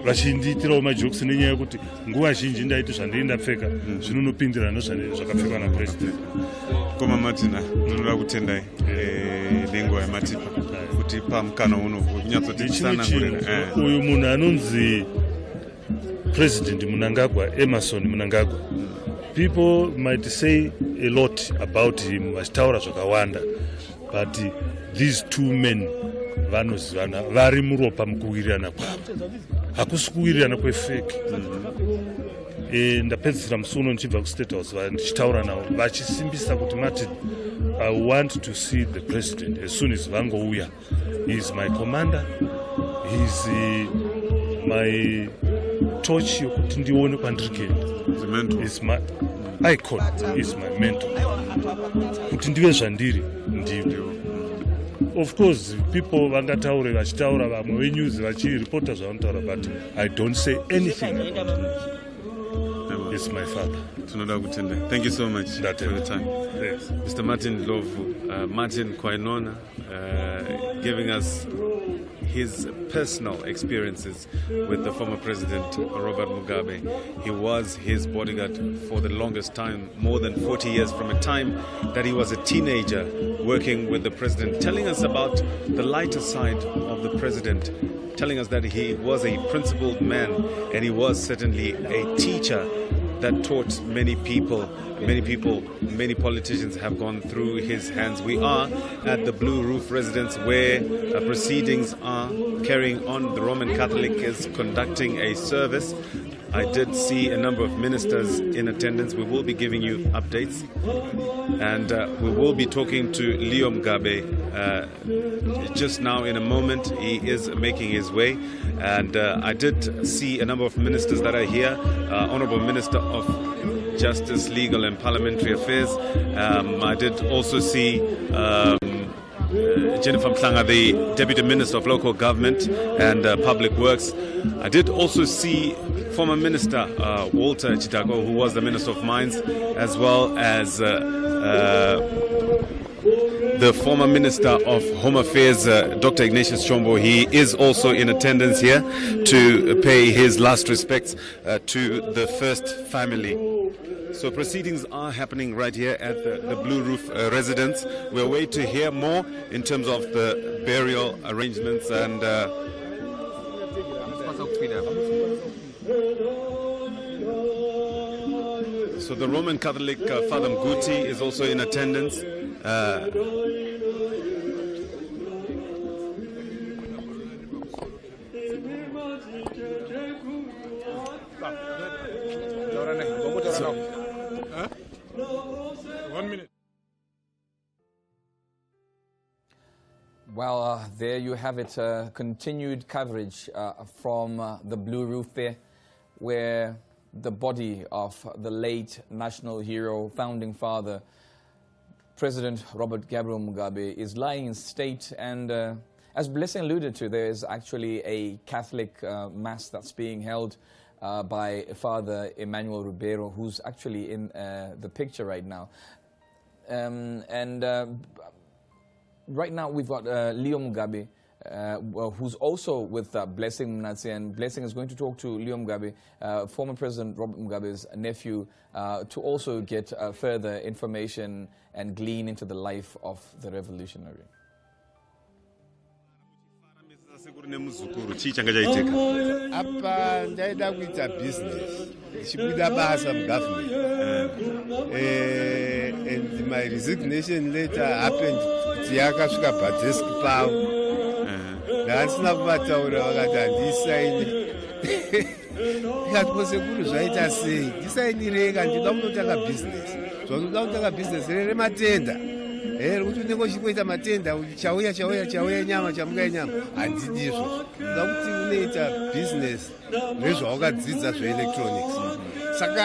vachindiitirawo majokes nenyaya yekuti nguva zhinji ndaiti zvandei ndapfeka zvinonopindirana zvakapfekwa napresident. Koma Martin, ndinoda kutendai nenguva yamatipa kuti pamukana uno kunyatsotitsanangurira uyu munhu anonzi President Mnangagwa, Emerson Mnangagwa. People might say a lot about him, vachitaura zvakawanda, but these two men vanozivana vari muropa mukuwirirana kwavo, hakusi kuwirirana kwefeki. Ndapedzisira musi uno ndichibva kuState House ndichitaura navo vachisimbisa kuti Martin, I want to see the president as soon as vangouya. He is my commander, he is my torch yokuti ndione kwandiri kuenda, is my icon, is my mentor, kuti ndive zvandiri ndivo. Of course people vangataure vachitaura vamwe venews vachiripota zvavanotaura, but I don't say anything about him. It's my father. Thank you so much for the time. Yes. Mr. Martin Lovu, Martin Kwainona, giving us his personal experiences with the former president, Robert Mugabe. He was his bodyguard for the longest time, more than 40 years, from a time that he was a teenager working with the president, telling us about the lighter side of the president, telling us that he was a principled man and he was certainly a teacher that taught many people. Many politicians have gone through his hands. We are at the Blue Roof residence where proceedings are carrying on. The Roman Catholic is conducting a service. I did see a number of ministers in attendance. We will be giving you updates, and we will be talking to Leo Mugabe just now in a moment. He is making his way, and I did see a number of ministers that are here. Honorable Minister of Justice, Legal and Parliamentary Affairs. I did also see Jennifer Mhlanga, the Deputy Minister of Local Government and Public Works. I did also see former Minister Walter Chitago, who was the Minister of Mines, as well as the former Minister of Home Affairs, Dr. Ignatius Chombo. He is also in attendance here to pay his last respects to the first family. So proceedings are happening right here at the Blue Roof residence. We're waiting to hear more in terms of the burial arrangements and so the Roman Catholic Father Mguti is also in attendance. Well, there you have it, continued coverage from the Blue Roof there, where the body of the late national hero, founding father, President Robert Gabriel Mugabe, is lying in state. And as Blessing alluded to, there is actually a Catholic mass that's being held by Father Emmanuel Ribeiro, who's actually in the picture right now. Right now, we've got Leo Mugabe, who's also with Blessing Mnatsi, and Blessing is going to talk to Leo Mugabe, former President Robert Mugabe's nephew, to also get further information and glean into the life of the revolutionary. Apa ndaida kuita business chibuda basa government and my resignation letter happened yakasvika padesk pavo ndaasina kuvataura vakati handisaini ikati kosekuru zvaita sei ndisainireka ndida kunotanga business zvakuda kutanga business rematenda kuti unenge uchikuita matenda chauya nyama chamukai nyama handidi izvozvo uda kuti unoita business rezvaukadzidza zveelectronics saka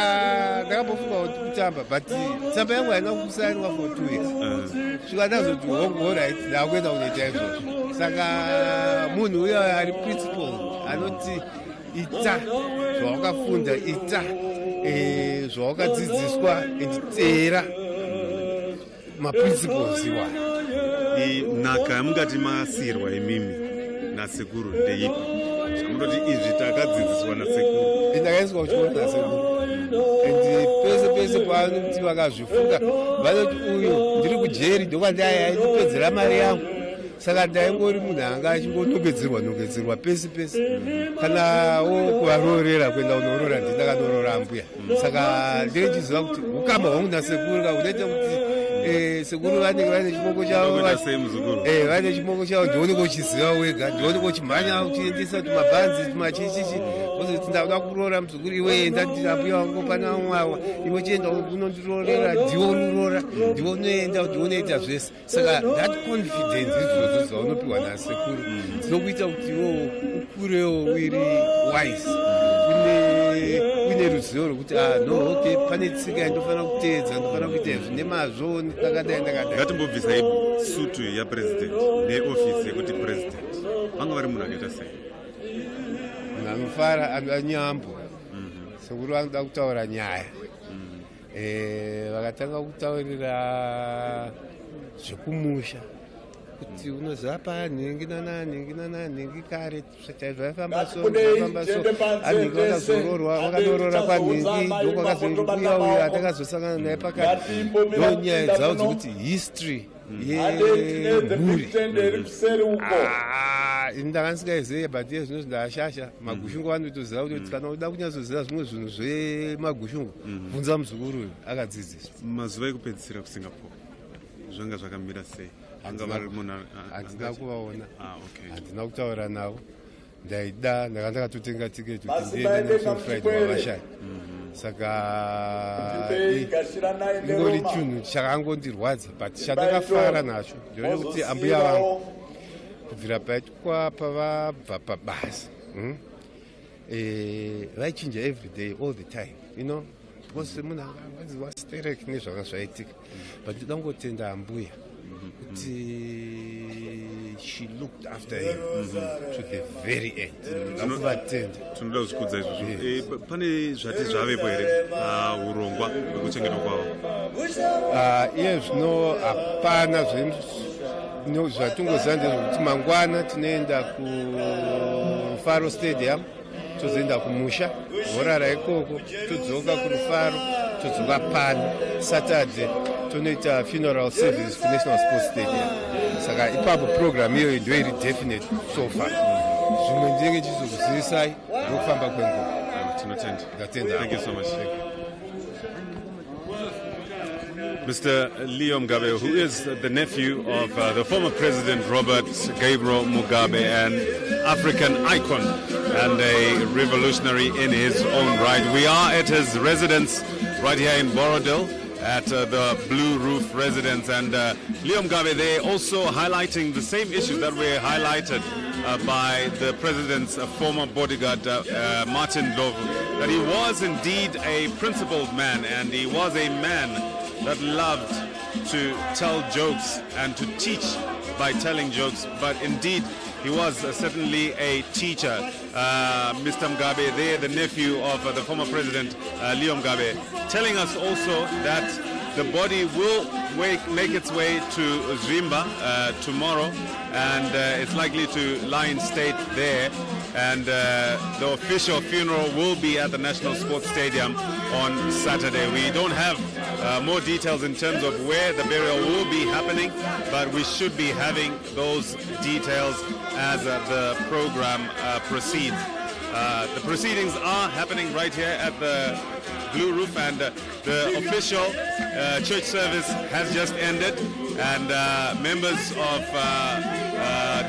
ndakabofunga kuti kutamba but tsamba yangu haina kusainwa for 2 weeks svika ndazoti hongorit ndakuenda kunoita izvozvo saka munhu uyo ari principle anoti ita zvaukafunda ita zvaukadzidziswa enditeera maprinciples iwayo nhaka yamungati masirwa imimi nasekuru ndeipi zvamundoti izvi takadzidziswa nasekuru ndakaiswa kuchikoro nasekuru and pese pavanoti vakazvifunga vanoti uyu ndiri kujeri ndokwandaya ndipedzera mari yangu saka ndaingori munhu anga achingonongedzerwa pese kanawo kuvaroorera kuenda kunorora ndindakanoroora mbuya saka ndinochiziva kuti ukama hwangu nasekuru kaunoita kuti sekuru vanenge vane chimoko chavo vane chimoko chavo ndioneka uchiziva wega ndioneka uchimhanya uchiendesa tumabhanzi tumachichichi ozoti ndauda kuroora muzukuru iwe enda ndambuya wangu pana mwawa iwe chienda unondirorera ndiwo rurora ndiwo unoenda ndionoita zvese saka that confidence izvozvo zvaunopiwa nasekuru dzinokuita kuti iwo ukurewo wiri wise uine ruzivo rwekuti no okay pane tsika yandofanira kuteedza ndofanira kuita izvi nemazvo ndakadai ngatimbobvisai sutu yapresident neofisi yekuti president vanga vari munhu akaita sei munhu anofara anyambo sekuru vanoda kutaura nyaya vakatanga kutaurira zvekumusha kuti unoziva panhengi nananhengi kare zvaifamba so anhengi vakazororwa vakanorora kwanhengi ndokwakazouya uyo atakazosangana naye pakati ndonyaya dzavo dzokuti history yemhuri ndakandisingaizive but iye zvino zvindashasha magushungu vanotoziva kuti kana uda kunyazoziva zvimwe zvinhu zvemagushungu bvunza muzukuru uyu akadzidziswa mazuva ekupedzisira kusingapore zvanga zvakamira sei handina kuvaona handina kutaura navo ndaida ndanga ndakatotenga tiketi kuti ndiende national friday wavashaya saka ingori chinhu chakangondirwadza but chandakafara nacho ndinoone kuti ambuya vangu kubvira paitwa pavabva pabasa vaichinja every day all the time, you know, because munhu anganzi wasterek nezvanga zvaitika but ndoda ngotenda ambuya kuti she looked after him to the very end. Tinovatenda. Tinoda kuzvikudza izvozvo. Pane zvati zvavepo here urongwa hwekuchengetwa kwavo? Iye zvino hapana zvatingoziva ndezvokuti mangwana tinoenda kurufaro stadium, tozoenda kumusha, vorara ikoko, todzoka kurufaro, todzoka pano. Saturday tonoita funeral service kuNational Sports Stadium. Saka ipapo program iyoyo ndio iri definite so far. Zvimwe ndinenge chizokuzivisai ndokufamba kwenguva. Tinotenda. Thank you so much. Mr. Leo Mugabe, who is the nephew of the former President Robert Gabriel Mugabe, an African icon and a revolutionary in his own right. We are at his residence right here in Borodale at the Blue Roof residence, and Leo Mugabe there also highlighting the same issues that were highlighted by the President's former bodyguard, Martin Ndlovu, that he was indeed a principled man, and he was a man that loved to tell jokes and to teach by telling jokes, but indeed he was certainly a teacher. Mr. Mugabe there, the nephew of the former President Leo Mugabe, telling us also that the body will make its way to Zwimba tomorrow, and it's likely to lie in state there, and the official funeral will be at the National Sports Stadium on Saturday. We don't have more details in terms of where the burial will be happening, but we should be having those details as the program proceeds. The proceedings are happening right here at the Blue Roof, and the official church service has just ended, and members of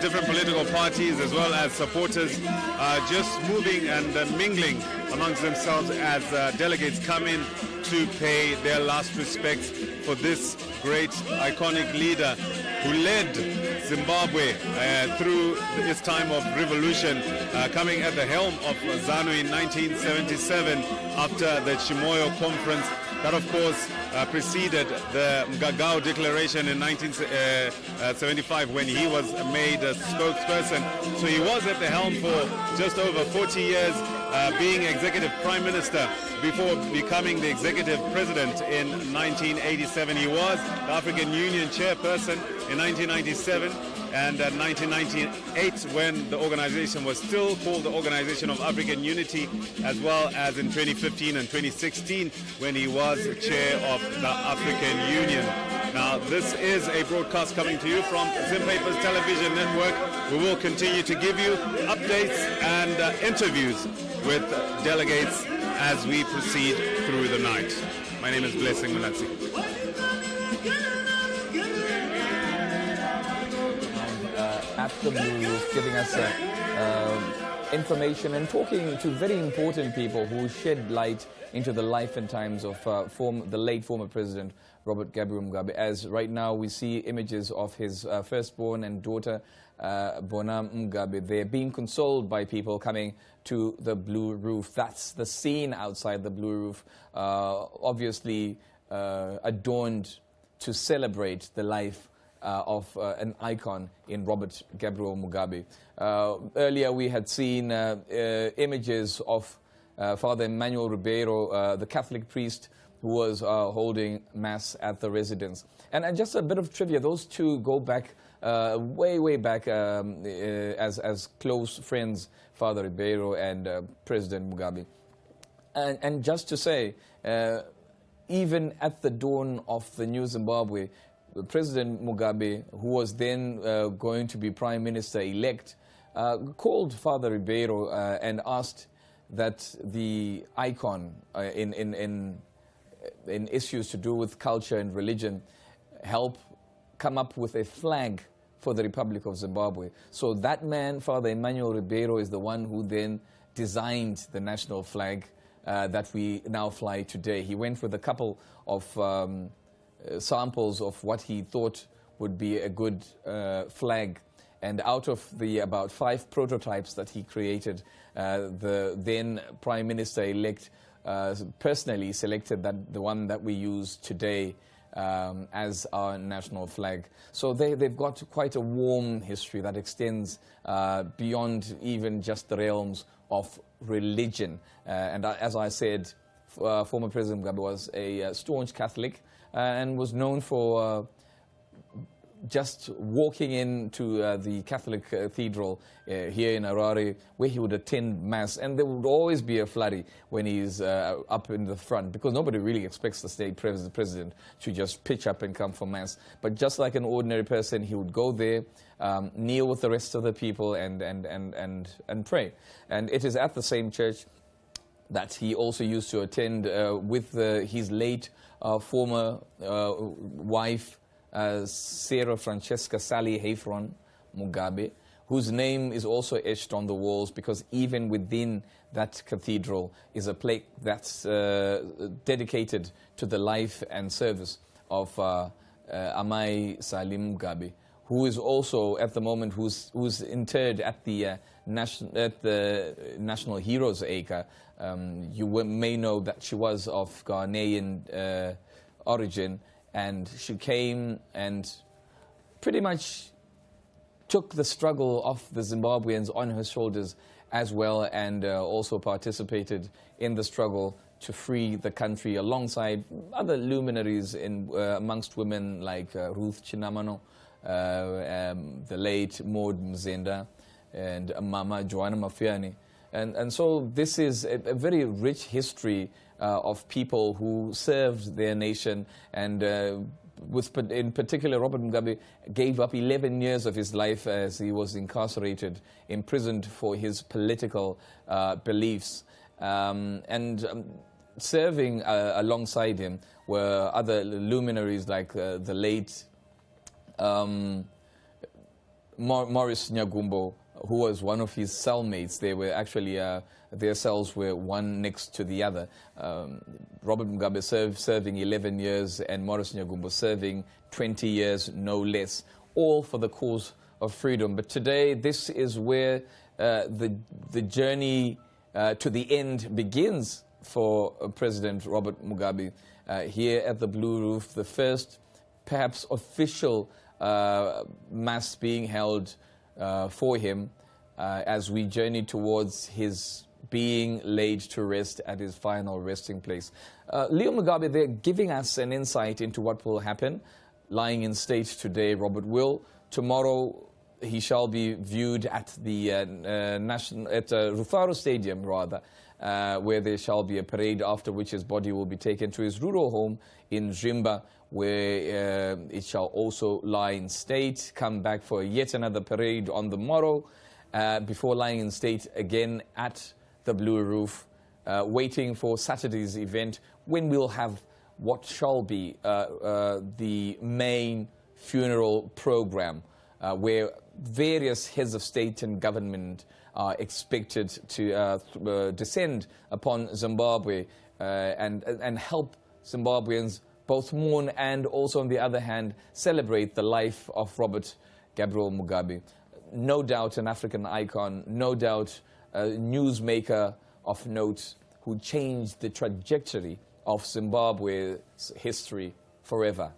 different political parties as well as supporters are just moving and mingling amongst themselves as delegates come in to pay their last respects for this great iconic leader who led Zimbabwe through its time of revolution, coming at the helm of ZANU in 1977 after the Chimoio Conference. That, of course, preceded the Mgagao Declaration in 1975 when he was made a spokesperson. So he was at the helm for just over 40 years, being executive prime minister before becoming the executive president in 1987. He was the African Union chairperson in 1997, and in 1998 when the organization was still called the Organization of African Unity, as well as in 2015 and 2016 when he was chair of the African Union. Now, this is a broadcast coming to you from Zimpapers Television Network. We will continue to give you updates and interviews with delegates as we proceed through the night. My name is Blessing Munatsi. At the Blue Roof, giving us information and talking to very important people who shed light into the life and times of the late former President Robert Gabriel Mugabe. As right now we see images of his firstborn and daughter Bona Mugabe. They're being consoled by people coming to the Blue Roof. That's the scene outside the Blue Roof, obviously adorned to celebrate the life of an icon in Robert Gabriel Mugabe. Earlier we had seen images of Father Emmanuel Ribeiro, the Catholic priest who was holding Mass at the residence. And just a bit of trivia, those two go back, way back as close friends, Father Ribeiro and President Mugabe. And just to say, even at the dawn of the new Zimbabwe, President Mugabe, who was then going to be Prime Minister-elect, called Father Ribeiro and asked that the icon in issues to do with culture and religion help come up with a flag for the Republic of Zimbabwe. So that man, Father Emmanuel Ribeiro, is the one who then designed the national flag that we now fly today. He went with a couple of samples of what he thought would be a good flag. And out of the about 5 prototypes that he created, the then Prime Minister-elect personally selected the one that we use today as our national flag. So they've got quite a warm history that extends beyond even just the realms of religion. And as I said, former President Mugabe was a staunch Catholic and was known for just walking into the Catholic cathedral here in Harare, where he would attend Mass, and there would always be a flurry when he's up in the front, because nobody really expects the state president to just pitch up and come for Mass. But just like an ordinary person, he would go there, kneel with the rest of the people, and pray. And it is at the same church that he also used to attend with his late former wife, Sarah Francesca Sally Hayfron Mugabe, whose name is also etched on the walls, because even within that cathedral is a plaque that's dedicated to the life and service of Amai Salim Mugabe, who is also at the moment who's interred at the National Heroes Acre. You may know that she was of Ghanaian origin. And she came and pretty much took the struggle of the Zimbabweans on her shoulders as well, and also participated in the struggle to free the country alongside other luminaries amongst women like Ruth Chinamano, the late Maud Mzenda, and Mama Joanna Mafiane. And so this is a very rich history of people who served their nation, and in particular, Robert Mugabe gave up 11 years of his life as he was incarcerated, imprisoned for his political beliefs. Serving alongside him were other luminaries like the late Morris Nyagumbo, who was one of his cellmates. They were actually, their cells were one next to the other. Robert Mugabe serving 11 years, and Morris Nyagumbo serving 20 years, no less, all for the cause of freedom. But today, this is where the journey to the end begins for President Robert Mugabe. Here at the Blue Roof, the first, perhaps official mass being held for him as we journey towards his being laid to rest at his final resting place. Leo Mugabe, they're giving us an insight into what will happen. Lying in state today, Robert will. Tomorrow, he shall be viewed at the Rufaro Stadium, rather, where there shall be a parade, after which his body will be taken to his rural home in Zimba, where it shall also lie in state, come back for yet another parade on the morrow, before lying in state again at the Blue Roof, waiting for Saturday's event, when we'll have what shall be the main funeral program, where various heads of state and government are expected to descend upon Zimbabwe and help Zimbabweans both mourn and also, on the other hand, celebrate the life of Robert Gabriel Mugabe. No doubt an African icon, no doubt a newsmaker of note who changed the trajectory of Zimbabwe's history forever.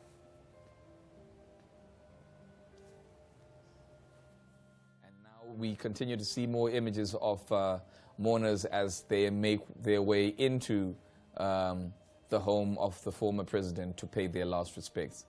And now we continue to see more images of mourners as they make their way into the home of the former president to pay their last respects.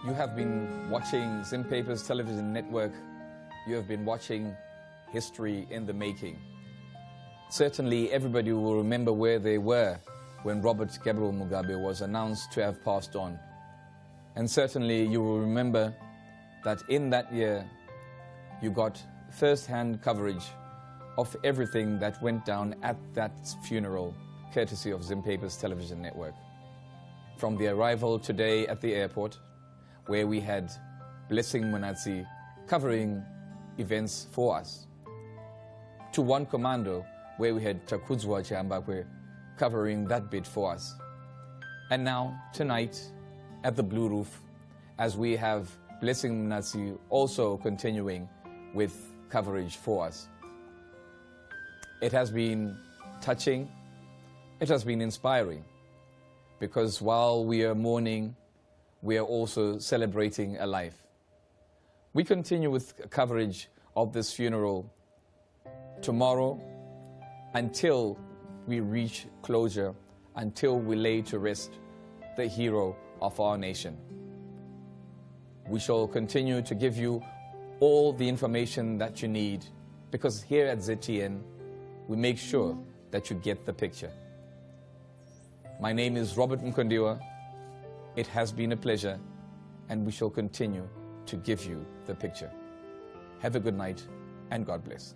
You have been watching Zimpaper's television network. You have been watching history in the making. Certainly everybody will remember where they were when Robert Gabriel Mugabe was announced to have passed on. And certainly you will remember that in that year you got first-hand coverage of everything that went down at that funeral, courtesy of Zimpaper's television network. From the arrival today at the airport, where we had Blessing Munatsi covering events for us, to One Commando, where we had Chakudzwa Chiambakwe covering that bit for us. And now, tonight, at the Blue Roof, as we have Blessing Munatsi also continuing with coverage for us. It has been touching, it has been inspiring, because while we are mourning, we are also celebrating a life. We continue with coverage of this funeral tomorrow until we reach closure, until we lay to rest the hero of our nation. We shall continue to give you all the information that you need, because here at ZTN, we make sure that you get the picture. My name is Robert Mkondiwa. It has been a pleasure, and we shall continue to give you the picture. Have a good night, and God bless.